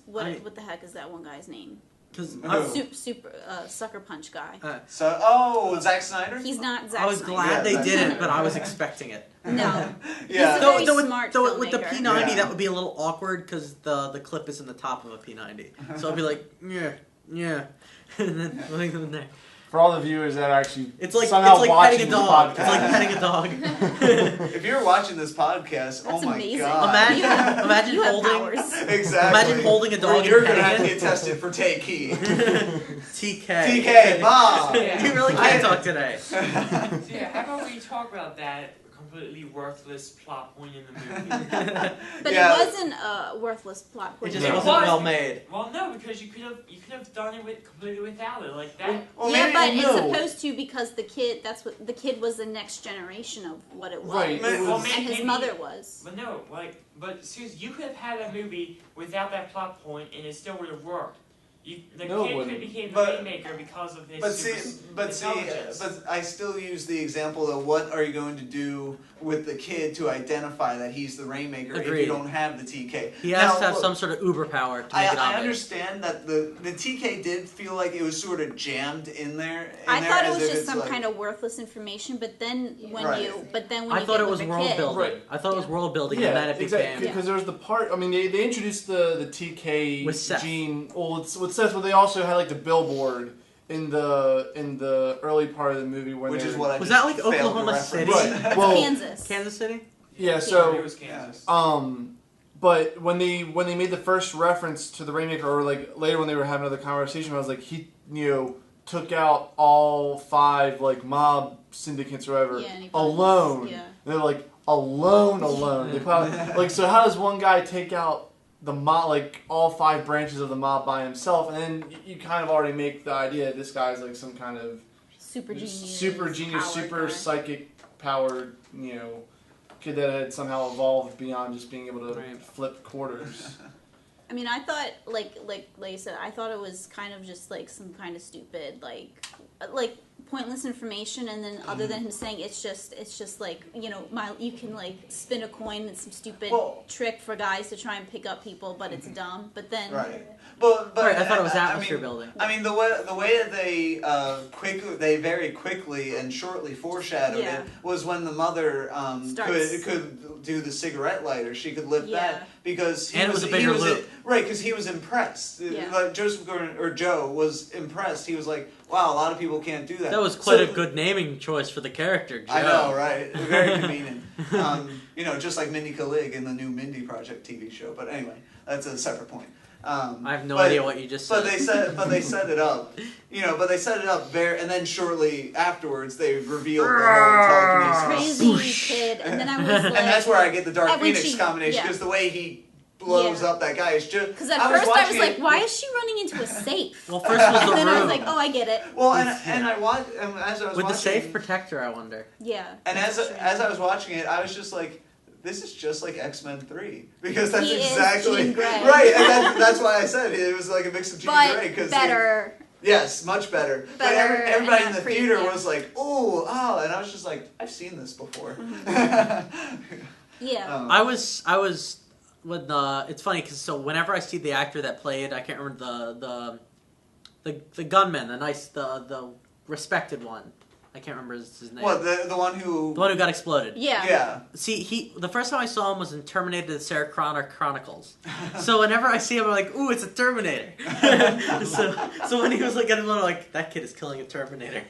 what the heck is that one guy's name? Because Sucker Punch guy. So, Zack Snyder? He's not Zack I was Snyder. glad they Zack did Snyder. it, but I was expecting it. No. Yeah. He's a very Though smart with the filmmaker. P90, Yeah. that would be a little awkward because the clip is in the top of a P90. So I'd be like, yeah, and then putting them in there. For all the viewers that are actually It's like somehow petting watching a this dog. podcast. It's like petting a dog. If you're watching this podcast, oh That's my amazing. god. Imagine You have holding powers. Exactly. Imagine holding a dog You're and gonna have to petting get tested for TK. TK. TK, mom. You really can't talk today. So yeah, how about we talk about that completely worthless plot point in the movie? But Yeah. it wasn't a worthless plot It point. just It wasn't was. well made. Well, no, because you could have done it completely without it, like that. Well, yeah, maybe but no. it's supposed to because the kid was the next generation of what it was. Right, it Well, was- maybe- And his mother was. But no, but seriously, you could have had a movie without that plot point, and it still would have worked. The No, it kid could wouldn't. have became the But- rainmaker because of his But see, intelligence. but I still use the example of what are you going to do with the kid to identify that he's the Rainmaker if Agreed. you don't have the TK. He has to have look, some sort of uber power to make it I obvious. understand that the TK did feel like it was sort of jammed in there. I thought it as was if just it's some like- kind of worthless information, but then when Right. you I thought get it was with the world kid, building. Right. I thought it was world building, Yeah, and then it exactly. became. Because there was the part. I mean, they introduced the TK With Seth. gene. Well, it's with Seth, but they also had like the billboard in the early part of the movie when which they is what I Was just that like failed to Oklahoma reference. City? Right. Well, Kansas. Kansas City? yeah. it So was Kansas. but when they made the first reference to the Rainmaker, or like later when they were having another conversation, I was like, he took out all 5 like mob syndicates or whatever Yeah, and he probably alone. yeah. They're like alone. They probably, like, so how does one guy take out the mob, like all 5 branches of the mob by himself? And then you kind of already make the idea that this guy's like some kind of super genius, super powered guy. psychic powered, kid that had somehow evolved beyond just being able to Right. flip quarters. I mean, I thought like you said, I thought it was kind of just like some kind of stupid like pointless information, and then other than him saying it's just like you can like spin a coin and some stupid Well- trick for guys to try and pick up people, but it's dumb. But then Right. But Right, I thought it was I atmosphere mean, building. I mean, the way that they very quickly and shortly foreshadowed Yeah. it was when the mother Starts- could do the cigarette lighter. She could lift Yeah. that because he And it was a bigger loop. Right, because he was impressed. Yeah. Like Joseph Gordon or Joe was impressed. He was like, "Wow, a lot of people can't do that." That was quite So- a good naming choice for the character, Joe. I know, right? Very convenient. Just like Mindy Kaling in the new Mindy Project TV show. But anyway, that's a separate point. I have no but- idea what you just said. But they set it up. But they set it up very, and then shortly afterwards they revealed the whole telekinesis. crazy kid, and then I was like, And that's where I get the Dark And when Phoenix she- combination, yeah. because the way he blows Yeah. up that guy is just. because at I was first I was watching like, it- why is she running into a safe? Well, first was the And then I was room. like, oh, I get it. Well, and I watched, and as I was With the watching, safe protector, I wonder. Yeah. and that's as true. I was watching it, I was just like, this is just like X-Men 3 because that's He is exactly Jean Grey. right, and that's why I said it was like a mix of Jean But Grey because better. yes, much better. But Better everybody and in the not creepy, theater yeah. was like, oh, and I was just like, I've seen this before. Yeah. I was when it's funny because whenever I see the actor that played, I can't remember the gunman, the respected one. I can't remember his name. What the one who? The one who got exploded. yeah. Yeah. See, the first time I saw him was in Terminator: The Sarah Connor Chronicles. So whenever I see him, I'm like, ooh, it's a Terminator. so when he was like getting little, like that kid is killing a Terminator.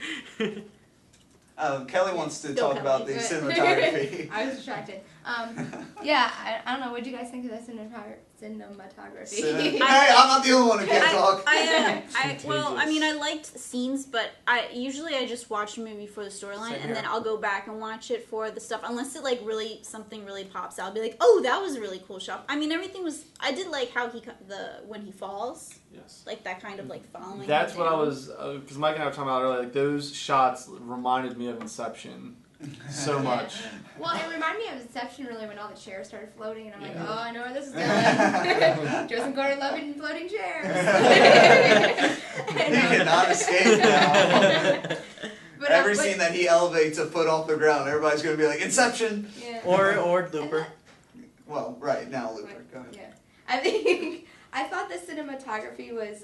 Kelly wants to Go, talk about the Good. cinematography. I was distracted. I don't know. What do you guys think of the cinematography? Hey, I'm not the only one who can't talk. Well, I mean, I liked scenes, but I just watch a movie for the storyline, Same and then here. I'll go back and watch it for the stuff. Unless it like really something really pops out, I'll be like, oh, that was a really cool shot. I mean, everything was. I did like how when he falls, Yes. like that kind of like following. That's him what I down. was, because Mike and I were talking about earlier. Like those shots reminded me of Inception so much. Well, it reminded me of Inception really when all the chairs started floating, and I'm like, Yeah. oh, I know where this is going. Joseph Gordon-Levitt floating chairs. You cannot escape now. But, Every scene that he elevates a foot off the ground, everybody's gonna be like, Inception. Yeah. or Looper. Well, right now, Looper. Go ahead. Yeah. I thought the cinematography was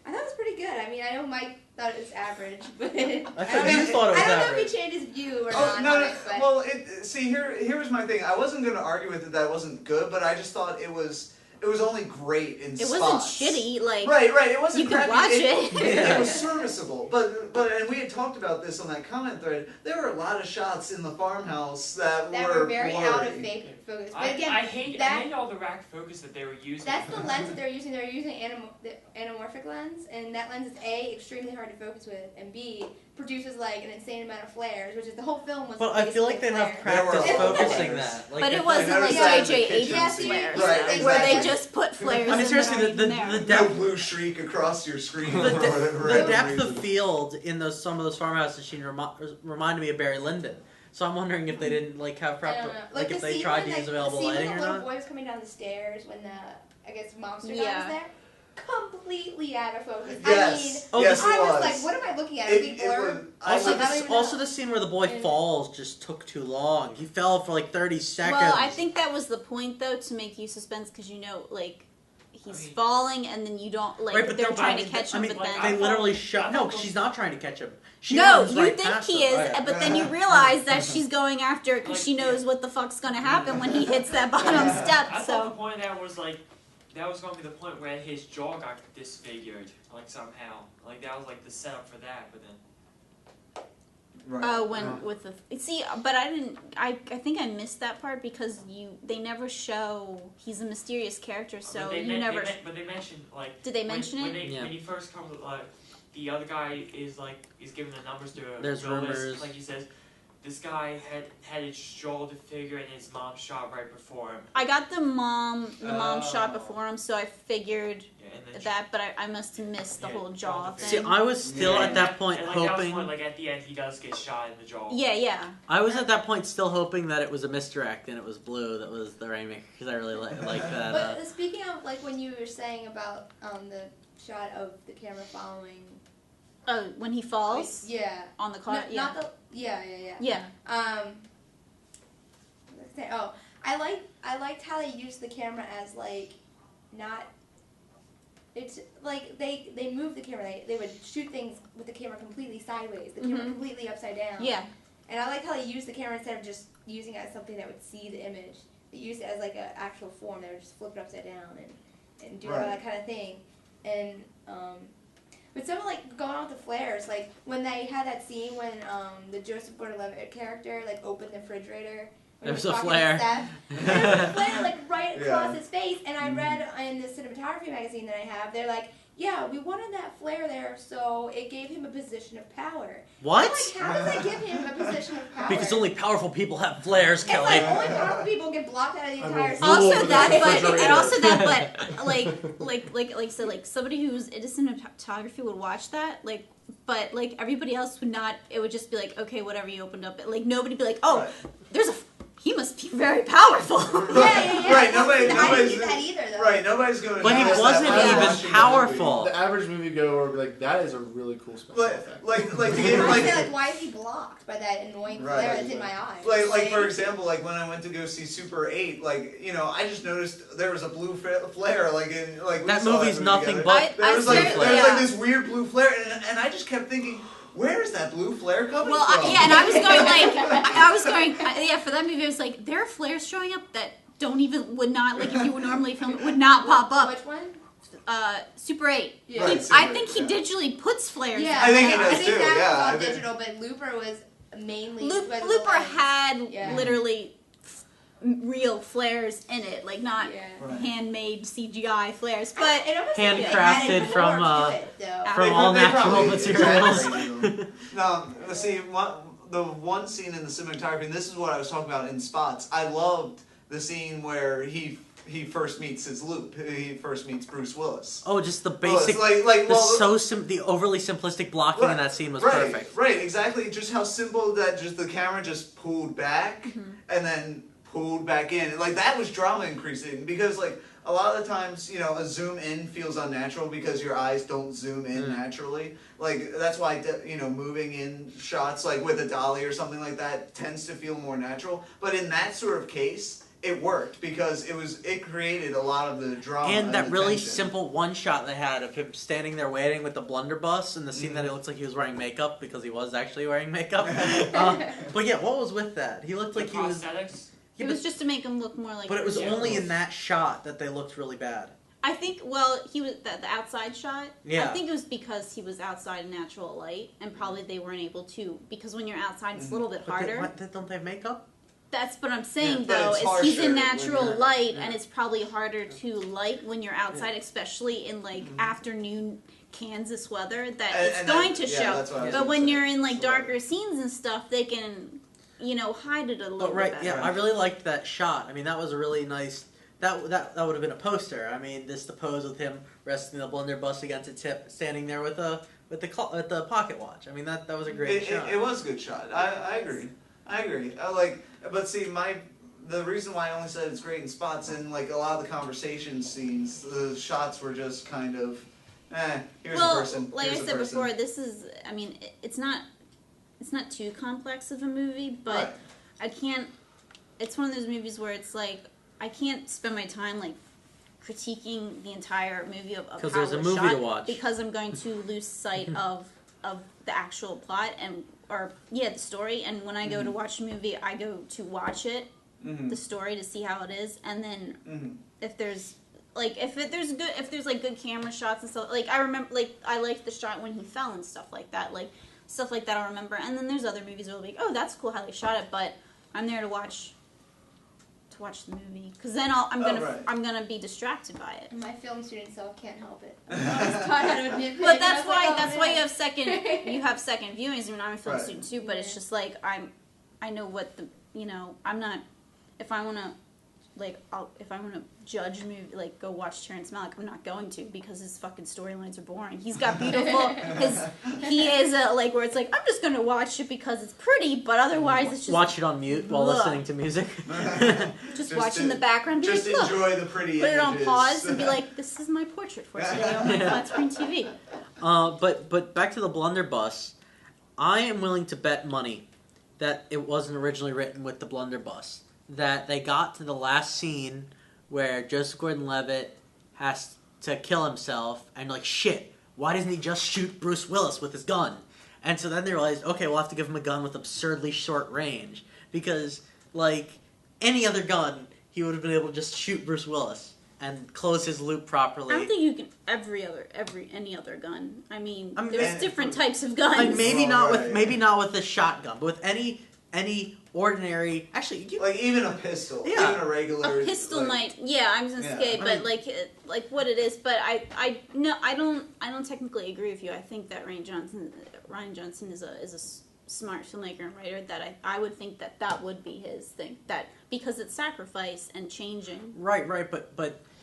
I thought it was pretty good. I mean, I know Mike thought it was average, but I thought you thought it was I don't know average. if he changed his view or Oh not. no, on no. it, but Well, see here was my thing. I wasn't going to argue with it that it wasn't good, but I just thought it was only great in It spots. wasn't shitty. Like Right. It wasn't. you could crappy. watch it. It was serviceable, but and we had talked about this on that comment thread. There were a lot of shots in the farmhorse that were very blurry. out of focus. But again, I hate that all the rack focus that they were using. that's the lens that they're using. They're using the anamorphic lens, and that lens is A, extremely hard to focus with, and B, produces like an insane amount of flares, which is the whole film was. But I feel like they basically have flares. practice There were focusing flares. that. Like, But I it thought- wasn't I like noticed that in the J.J. kitchen Abrams scene. flares, Right, where they exactly. just put flares. I mean, in seriously, that aren't the even there. No depth, blue streak across your screen. the, for whatever the depth reason. of field in those some of those farmhouse scenes reminded me of Barry Lyndon. So I'm wondering if they didn't like have I prep, don't know. like if the they scene tried when, to use the available scene lighting when or the little not. boy was coming down the stairs when the monster guy Yeah. was there. Completely out of focus. Yes. Oh, yes, I it was like, what am I looking at? A big blur? Also, I don't even also know. the scene where the boy And- falls just took too long. He fell for like 30 seconds. Well, I think that was the point though, to make you suspense, because you know, like he's I mean- falling, and then you don't like Right, but they're they're trying to trying- catch I him, mean, but like, then they I literally thought- shot. I No, thought- she's not trying to catch him. She no, runs you right think past he him. is, Right. but then you realize that she's going after because Like, she knows yeah. what the fuck's gonna happen when he hits that bottom Yeah. step. I thought So the point of that was like, that was going to be the point where his jaw got disfigured, like somehow. Like that was like the setup for that, but then. Right. when with the but I didn't. I think I missed that part because they never show he's a mysterious character, so but they you men- never. but they mentioned like. Did they mention when it? They, When he first comes, like the other guy is like he's giving the numbers to. There's Phyllis, rumors. Like he says, this guy had his jaw disfigured and his mom shot right before him. I got the mom shot Oh. before him, so I figured Yeah, and then that, but I must have missed the Yeah, whole jaw jaw See, thing. I was still Yeah. at that point and, like, That was hoping. when, like at the end, he does get shot in the jaw. Yeah. I was at that point still hoping that it was a misdirect and it was Blue that was the Rainmaker because I really like that. But speaking of like when you were saying about the shot of the camera following. Oh, when he falls Yeah. on the car. Not the. Yeah. Yeah. I liked how they used the camera as like not. It's like they moved the camera. They would shoot things with the camera completely sideways, the camera completely upside down. Yeah. And I like how they used the camera instead of just using it as something that would see the image. They used it as like an actual form. They would just flip it upside down and do all Right. that kind of thing. And but some of like going on with the flares, like when they had that scene when the Joseph Gordon-Levitt character like opened the refrigerator. when There he was a talking to flare. Steph, and there was a flare like right across Yeah. his face. And I read in the cinematography magazine that I have, they're like, yeah, we wanted that flare there, so it gave him a position of power. What? I'm like, how does that give him a position of power? Because only powerful people have flares, It's Kelly. like only powerful people get blocked out of the entire scene. Rule Also over that, the but refrigerator. and also that, but like I said, like somebody who's into cinematography would watch that, like, but like everybody else would not. It would just be like, okay, whatever you opened up, like nobody'd be like, oh, Right. there's a. He must be very powerful. Yeah. Right, I didn't nobody's get that either, though. Right, nobody's going to. But he wasn't even powerful. The average moviegoer would be like, that is a really cool special effect. Like to I get was like. like, why is he blocked by that annoying Right. flare that's in my eye? Like for example, like when I went to go see Super 8, like I just noticed there was a blue flare, like in like we That saw movie's movie nothing together. but There was like certainly- there was like yeah. this weird blue flare, and I just kept thinking, where is that blue flare coming Well, from? and I was going like, I was going, yeah, for that movie, I was like, there are flares showing up that would not, like, if you would normally film it, would not pop up. Which one? Super 8. Yeah. Right, I Super think 8, he yeah. digitally puts flares. Yeah, I think he I does think too, that yeah, was I all think- digital, but Looper was mainly Looper was the lens. had Yeah. literally real flares in it, like not Yeah. Right. handmade CGI flares, but It almost Handcrafted seemed like they added from, more to it, though. from They all they natural probably materials. exaggerated them. No, let's see. The one scene in the cinematography, and this is what I was talking about in spots. I loved the scene where he first meets his loop. He first meets Bruce Willis. Oh, just the Well, it's basic, the overly simplistic blocking in that scene was right, perfect. Right, exactly. Just how simple that just the camera just pulled back and then pulled back in. Like that was drama increasing because like a lot of the times, a zoom in feels unnatural because your eyes don't zoom in naturally. Like that's why moving in shots like with a dolly or something like that tends to feel more natural. But in that sort of case, it worked because it created a lot of the drama And that the really tension. simple one shot they had of him standing there waiting with the blunderbuss, and the scene that it looks like he was wearing makeup because he was actually wearing makeup. But yeah, what was with that? He looked like he was. prosthetics. It was just to make him look more like. But it was real. only in that shot that they looked really bad. I think. Well, he was the outside shot. Yeah. I think it was because he was outside in natural light, and probably they weren't able to because when you're outside, it's a little bit harder. Don't they have makeup? That's what I'm saying, but though. it's Is he's in harsher natural when you're- light, and it's probably harder to light when you're outside, especially in like afternoon Kansas weather. That it's And going that- to yeah, show. that's what I was But gonna when say. you're in like So- darker scenes and stuff, they can, hide it a little But right, bit yeah, better. I really liked that shot. I mean, that was a really nice. That would have been a poster. I mean, the pose with him resting the blunderbuss against its hip, standing there with the pocket watch. I mean, that was a great shot. It was a good shot. I agree. But see, the reason why I only said it's great in spots in like a lot of the conversation scenes, the shots were just kind of, here's a person. Like here's I a said person. before, this is. I mean, it's not too complex of a movie, but Right. I can't. It's one of those movies where it's like I can't spend my time like critiquing the entire movie of 'Cause how there's it a was movie shot to watch. because I'm going to lose sight of the actual plot the story. And when I go to watch a movie, I go to watch it, the story, to see how it is, and then if there's good camera shots and stuff, like I remember, like I liked the shot when he fell and stuff like that, I'll remember. And then there's other movies where I'll be like, oh, that's cool how they shot it, but I'm there to watch the movie because then I'm gonna be distracted by it. My film student self can't help it. I was taught how to nitpick. But and I was like, oh, that's why man. you have second viewings. I mean, I'm a film Right. student too, but it's just like I know what I'm not. If I want to judge a movie, like go watch Terrence Malick, I'm not going to because his fucking storylines are boring. He's got beautiful. He is where it's like I'm just gonna watch it because it's pretty, but otherwise it's just Watch it on mute while Ugh. listening to music. just watching the background. Be Just like, look, enjoy the pretty put it on images. pause and be like, this is my portrait for today on my flat screen TV. But back to the blunderbuss, I am willing to bet money that it wasn't originally written with the blunderbuss. That they got to the last scene where Joseph Gordon-Levitt has to kill himself, and like, shit, why doesn't he just shoot Bruce Willis with his gun? And so then they realized, okay, we'll have to give him a gun with absurdly short range. Because, like, any other gun, he would have been able to just shoot Bruce Willis and close his loop properly. I don't think you can any other gun. I mean there's and- different types of guns. Like, maybe Well, not right. with a shotgun, but with any ordinary. Actually, Like even a pistol, Yeah. even a regular A pistol like, might, yeah, I was gonna Yeah, say, I but mean- like what it is. But I don't technically agree with you. I think that Ryan Johnson is a smart filmmaker and writer. That I would think that would be his thing. That because it's sacrifice and changing, right, but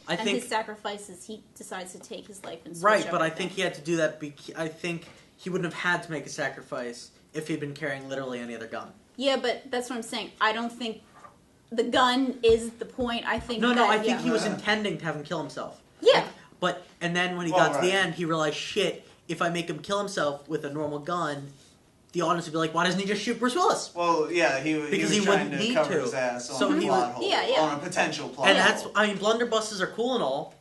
I and think his sacrifice is he decides to take his life and switch right, but I everything. think he had to do that. I think he wouldn't have had to make a sacrifice if he'd been carrying literally any other gun. Yeah, but that's what I'm saying. I don't think the gun is the point. I think No, that, I think yeah. he was intending to have him kill himself. Yeah. And then when he Well, got to the right. end, he realized, shit, if I make him kill himself with a normal gun, the audience would be like, why doesn't he just shoot Bruce Willis? Well, yeah, he Because was he trying wouldn't to need cover to. his ass on So a he plot would- hole, Yeah. on a potential plot And hole. blunderbusses are cool and all.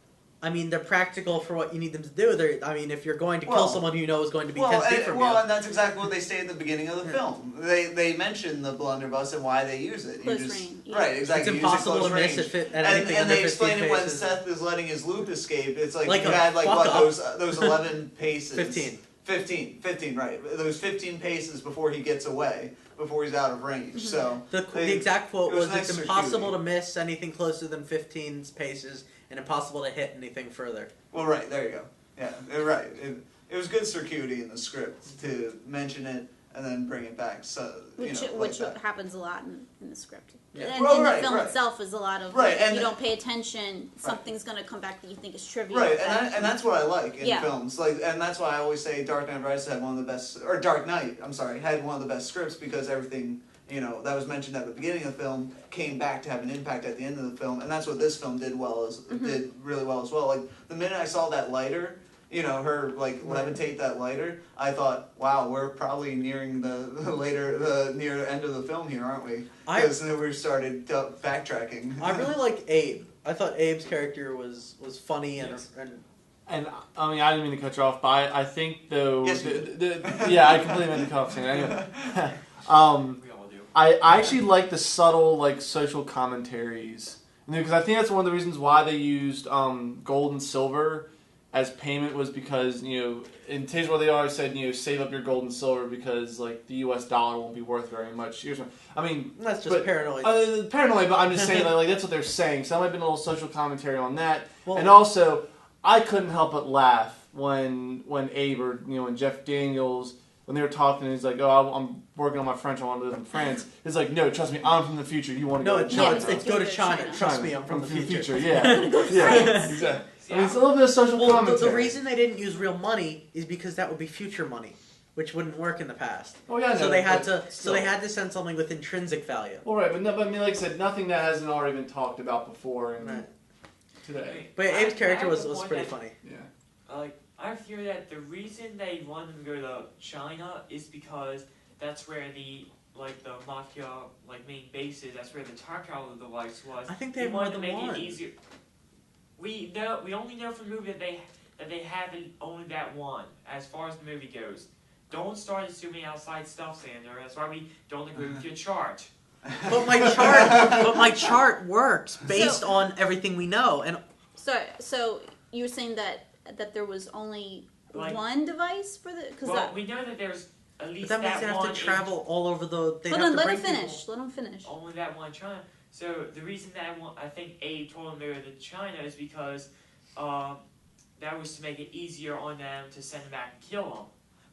I mean, they're practical for what you need them to do. If you're going to kill Well- someone who you know is going to be 10 feet from you. and that's exactly what they say at the beginning of the film. They mention the blunderbuss and why they use it. Close range, yeah. Right, exactly. It's you use it impossible close to miss range. at And anything under they 15 explain it when paces. Seth is letting his loop escape. It's like Like you a had like fuck what up. those 11 paces. 15. 15, right. Those 15 paces before he gets away, before he's out of range. So The they- exact quote it was was, nice it's circuity. impossible to miss anything closer than 15 paces and impossible to hit anything further. Well, right, there you go. Yeah, right. It was good circuity in the script to mention it and then bring it back. So Which like that. happens a lot in the script. Yeah. And Well, in right, the film right. itself is a lot of Right, if and- you don't pay attention, something's gonna come back that you think is trivial. Right, that- and that's what I like in Yeah. films. And that's why I always say Dark Knight Rises had one of the best, or Dark Knight, I'm sorry, had one of the best scripts because everything that was mentioned at the beginning of the film came back to have an impact at the end of the film, and that's what this film did really well as well. Like the minute I saw that lighter, her like levitate that lighter, I thought, wow, we're probably nearing the near end of the film here, aren't we? Because we started backtracking. I really like Abe. I thought Abe's character was funny and I mean, I didn't mean to cut you off, but I think though, Yes, I completely meant to cut off. Anyway, We all do. I actually like the subtle like social commentaries, because I think that's one of the reasons why they used gold and silver as payment, was because in today's world they always said save up your gold and silver because like the U.S. dollar won't be worth very much. I mean, that's just paranoid. Paranoid, but I'm just saying like that's what they're saying. So that might have been a little social commentary on that, Well, and also I couldn't help but laugh when Abe or when Jeff Daniels, when they were talking, and he's like, "Oh, I'm working on my French. I want to live in France." It's like, "No, trust me, I'm from the future. You want to go to China?" It's go to China. Trust me, I'm from the future. Yeah, yeah, exactly. I mean, it's a little bit of social commentary. The reason they didn't use real money is because that would be future money, which wouldn't work in the past. Oh yeah, so they had to send something with intrinsic value. All right, but I mean, like I said, nothing that hasn't already been talked about before today. But Abe's character was pretty funny. Yeah. I fear that the reason they wanted to go to China is because that's where the mafia main base is. That's where the Tarkal device was. I think they wanted to make it easier. We only know from the movie that they haven't only that one as far as the movie goes. Don't start assuming outside stuff, Sander. That's why we don't agree with your chart. But my chart works based on everything we know. And so you're saying that there was only one device for the we know that there's at least that means they have to travel all over the. Let him finish. Let him finish. Only that one China. So the reason that I think Abe told them to go to China is because that was to make it easier on them to send them back and kill them.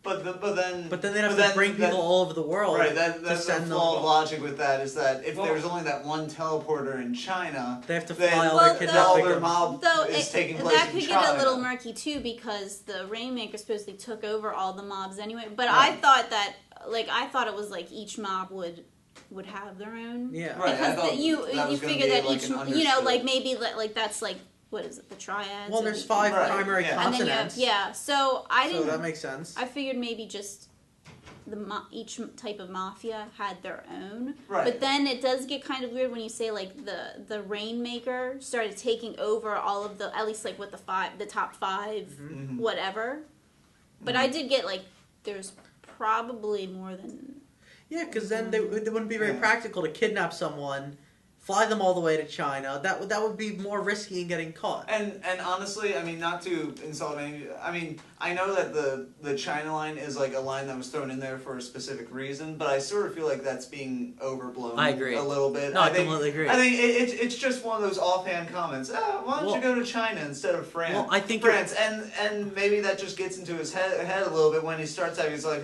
But then they'd have to bring people all over the world. Right, that's the flawed logic with that, is that if there's only that one teleporter in China, they have to fly all their kidnapping. Their mob is taking place that in could China. get a little murky too, because the Rainmaker supposedly took over all the mobs anyway. But I thought that, it was like each mob would have their own. Yeah, right. Because you figure that each maybe that's what is it, the triads? Well, there's 5 primary continents. And then so that makes sense. I figured maybe just each type of mafia had their own. Right. But then it does get kind of weird when you say the Rainmaker started taking over all of the, at least with the top 5, whatever. But I did get there's probably more than. Yeah, because then it wouldn't be very practical to kidnap someone, fly them all the way to China. That would be more risky in getting caught. And honestly, I mean, not to insult any. I mean, I know that the China line is a line that was thrown in there for a specific reason, but I sort of feel like that's being overblown. I agree. A little bit. No, I completely agree. I think it's just one of those offhand comments. Why don't you go to China instead of France? Well, I think France, and maybe that just gets into his head a little bit when he starts having. He's like,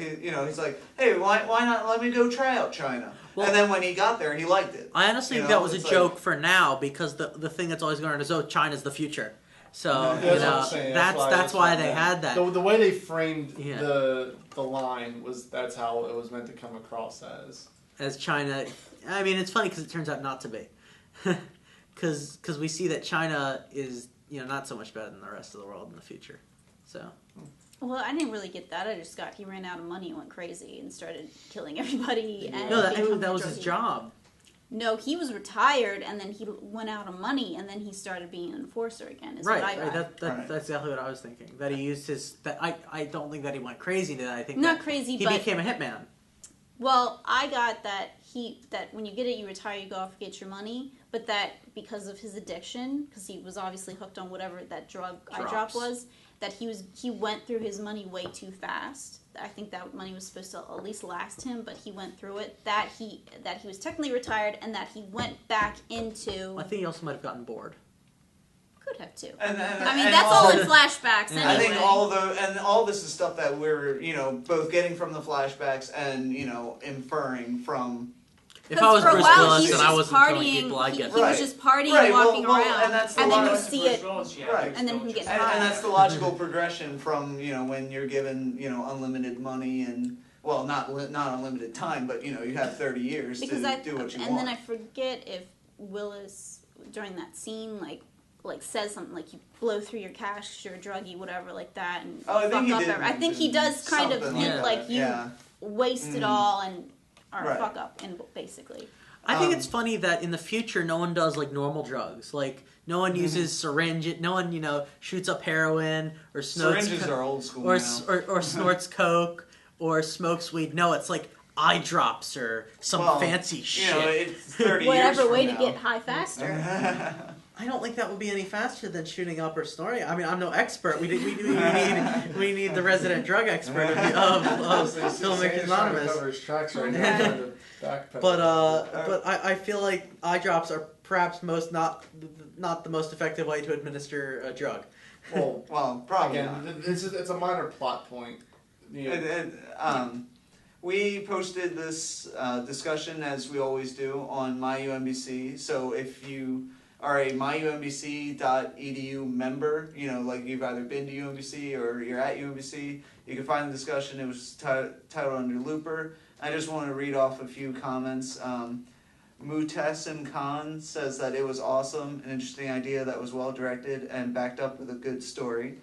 hey, why not let me go try out China? Well, and then when he got there, he liked it. I honestly think that was a joke for now, because the thing that's always going on is, China's the future. So that's why they had that. The way they framed the line that's how it was meant to come across as China. I mean, it's funny because it turns out not to be, because we see that China is not so much better than the rest of the world in the future. So. Well, I didn't really get that. I just got he ran out of money and went crazy and started killing everybody. And that was his job. No, he was retired, and then he went out of money, and then he started being an enforcer again. Is what I got. That's exactly what I was thinking. That he used his. I don't think that he went crazy to that. I think not crazy, he became a hitman. Well, I got that when you get it, you retire, you go off and get your money. But that because of his addiction, because he was obviously hooked on whatever that eye drop was. That he went through his money way too fast. I think that money was supposed to at least last him, but he went through it. That he was technically retired, and that he went back into. I think he also might have gotten bored. Could have too. And that's all in flashbacks. Anyway. I think all this is stuff that we're both getting from the flashbacks and inferring from. If I was Bruce Willis and I wasn't killing partying, people, I'd get he was just partying and walking around, and then you see it, and then he gets high. And that's the logical progression from when you're given unlimited money and not unlimited time, but you have 30 years to do what you want. And then I forget if Willis during that scene like says something like you blow through your cash, you're a druggie, whatever, like that, and Oh, I think he fuck up. did I think he does kind of something think like like you Yeah. waste it all and or Right. fuck up, and basically. I think it's funny that in the future no one does like normal drugs. Like no one uses syringe. No one shoots up heroin or snorts Syringes are old school or, now. or snorts coke or smokes weed. No, it's like eye drops or some Well, fancy You shit. know, it's 30 years Whatever from way now. to get high faster. I don't think that would be any faster than shooting up or snorting. I mean, I'm no expert. We need the resident drug expert of Filmmakers Anonymous. Covers tracks right now. Trying to backpedal. But I feel like eye drops are perhaps not the most effective way to administer a drug. Well, probably again, not. it's a minor plot point. We posted this discussion, as we always do, on my UMBC. So if you are a myumbc.edu member, like you've either been to UMBC or you're at UMBC, you can find the discussion. It was titled under Looper. I just want to read off a few comments. Mutesim Khan says that it was awesome, an interesting idea that was well directed and backed up with a good story.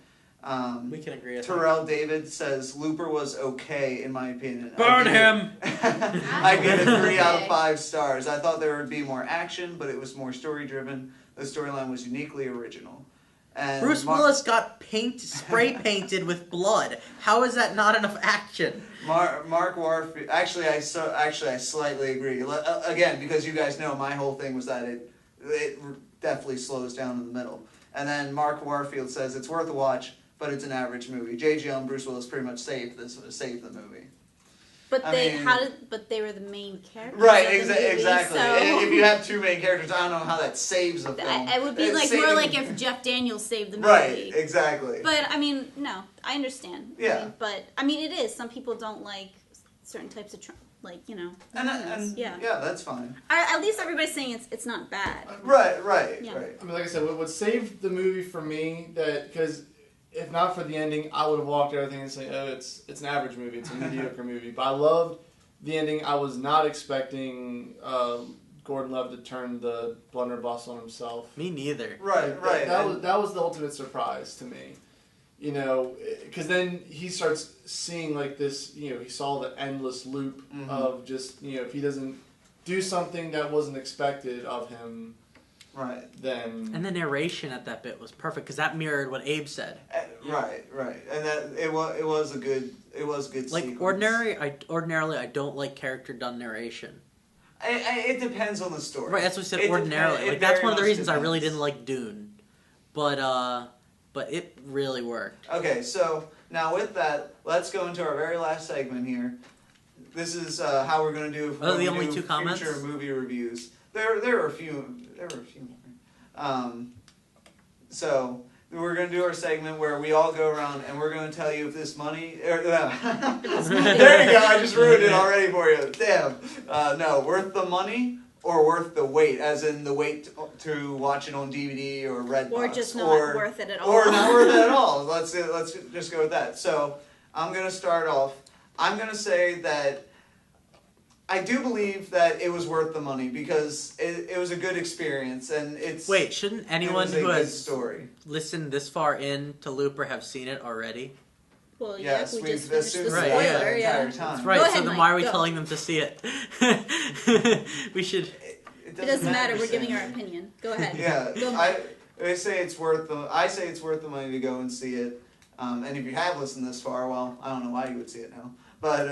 We can agree with Terrell David says Looper was okay in my opinion. Burn him! I get a 3 out of 5 stars. I thought there would be more action, but it was more story driven. The storyline was uniquely original. And Bruce Willis got spray painted with blood. How is that not enough action? Mark Warfield. Actually, I slightly agree. Again, because you guys know my whole thing was that it definitely slows down in the middle. And then Mark Warfield says it's worth a watch, but it's an average movie. J.G.L. and Bruce Willis pretty much saved the movie. But I they mean- but they were the main characters. Right, of the movie, exactly. So And if you have 2 main characters, I don't know how that saves the film. it would be like more like if Jeff Daniels saved the movie. Right, exactly. But I mean, no, I understand. Yeah. But I mean, it is. Some people don't like certain types of And yeah. that's fine. At least everybody's saying it's not bad. Right. Yeah. Right. I mean, like I said, what saved the movie for me, because if not for the ending, I would have walked everything and say, oh, it's an average movie, it's a mediocre movie. But I loved the ending. I was not expecting Gordon Levitt to turn the blunderbuss on himself. Me neither. Right. That was the ultimate surprise to me. Because then he starts seeing like this, he saw the endless loop of just, if he doesn't do something that wasn't expected of him, right, then... And the narration at that bit was perfect, because that mirrored what Abe said. Right. And that it was a good Like, sequence. ordinarily, I don't like character-done narration. It depends on the story. Right, that's what I said, It ordinarily. depends- Like, it that's very one of the much reasons I really depends. didn't like Dune. But it really worked. Okay, so now with that, let's go into our very last segment here. This is how we're going to do. Are they the when we only do 2 comments? Future movie reviews. There are a few more. So we're going to do our segment where we all go around and we're going to tell you if this money. There you go. I just ruined it already for you. Damn. No, worth the money. Or worth the wait, as in the wait to watch it on DVD or Redbox. Or just not worth it at all. Or not worth it at all. Let's just go with that. So I'm going to start off. I'm going to say that I do believe that it was worth the money because it was a good experience and it's. Wait, shouldn't anyone it was a who good has story. listened this far in to Looper have seen it already? Well, yeah, Yes, we we've just finished the assumed Right, spoiler. that the Yeah. entire time. That's right, Go so ahead, then Mike, why are we go. telling them to see it? We should... It doesn't matter. We're Sam. giving our opinion. Go ahead. Yeah, Go, Mike. I say it's worth the money to go and see it. And if you have listened this far, well, I don't know why you would see it now. But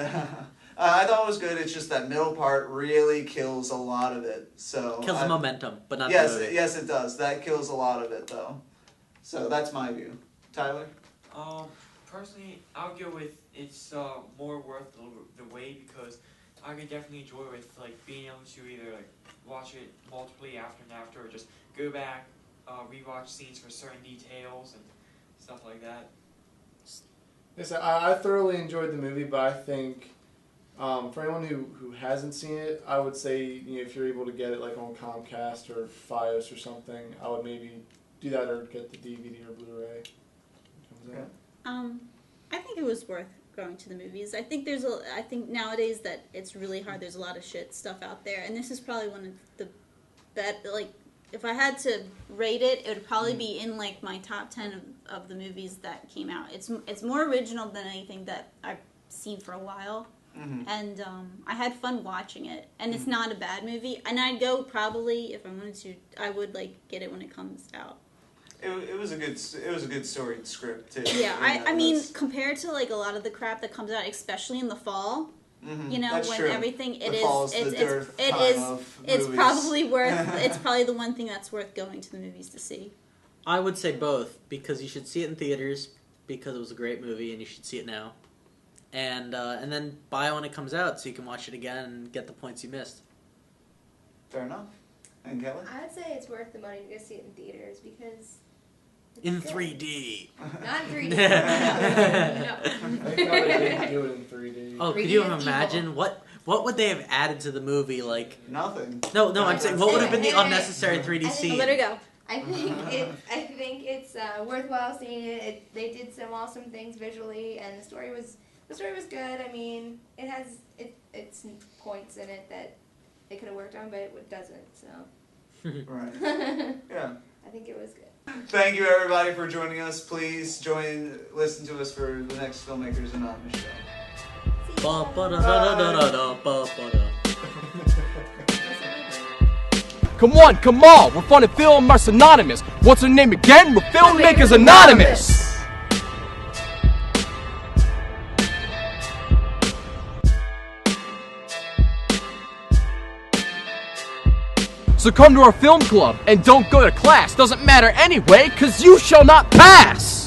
I thought it was good. It's just that middle part really kills a lot of it. So Kills the momentum, but not yes, the movie. yes, it does. That kills a lot of it, though. So that's my view. Tyler? Personally, I'll go with it's more worth the wait because I could definitely enjoy it with like being able to either like watch it multiply after and after, or just go back, rewatch scenes for certain details and stuff like that. Yes, I thoroughly enjoyed the movie, but I think for anyone who hasn't seen it, I would say if you're able to get it like on Comcast or Fios or something, I would maybe do that or get the DVD or Blu-ray. Okay. I think it was worth going to the movies. I think nowadays that it's really hard. There's a lot of shit stuff out there, and this is probably one of the if I had to rate it, it would probably be in like my top 10 of the movies that came out. It's more original than anything that I've seen for a while. And I had fun watching it, and it's not a bad movie. And I'd go probably, if I wanted to, I would like get it when it comes out. It was a good story script too. Yeah, I mean, compared to like a lot of the crap that comes out, especially in the fall, you know, That's when true. everything It's probably worth. It's probably the one thing that's worth going to the movies to see. I would say both, because you should see it in theaters because it was a great movie, and you should see it now. And then buy it when it comes out so you can watch it again and get the points you missed. Fair enough. And Kelly? I would say it's worth the money to go see it in theaters because it's In good. 3D. Not in 3D. I think they did do it in 3D. Oh, 3D could you is imagine evil. what would they have added to the movie? Like, Nothing. no, I'm saying what would have been the unnecessary 3D I think- scene? Let her go. I think it's worthwhile seeing it. They did some awesome things visually, and the story was good. I mean, it has its points in it that they could have worked on, but it doesn't. So Right. Yeah. I think it was good. Thank you everybody for joining us. Please listen to us for the next Filmmakers Anonymous show. Ba-ba-da-da-da-da-da-ba-ba-da. Come on, we're fun at Filmmakers Anonymous. What's her name again? We're Filmmakers Anonymous. So come to our film club and don't go to class. Doesn't matter anyway, 'cause you shall not pass.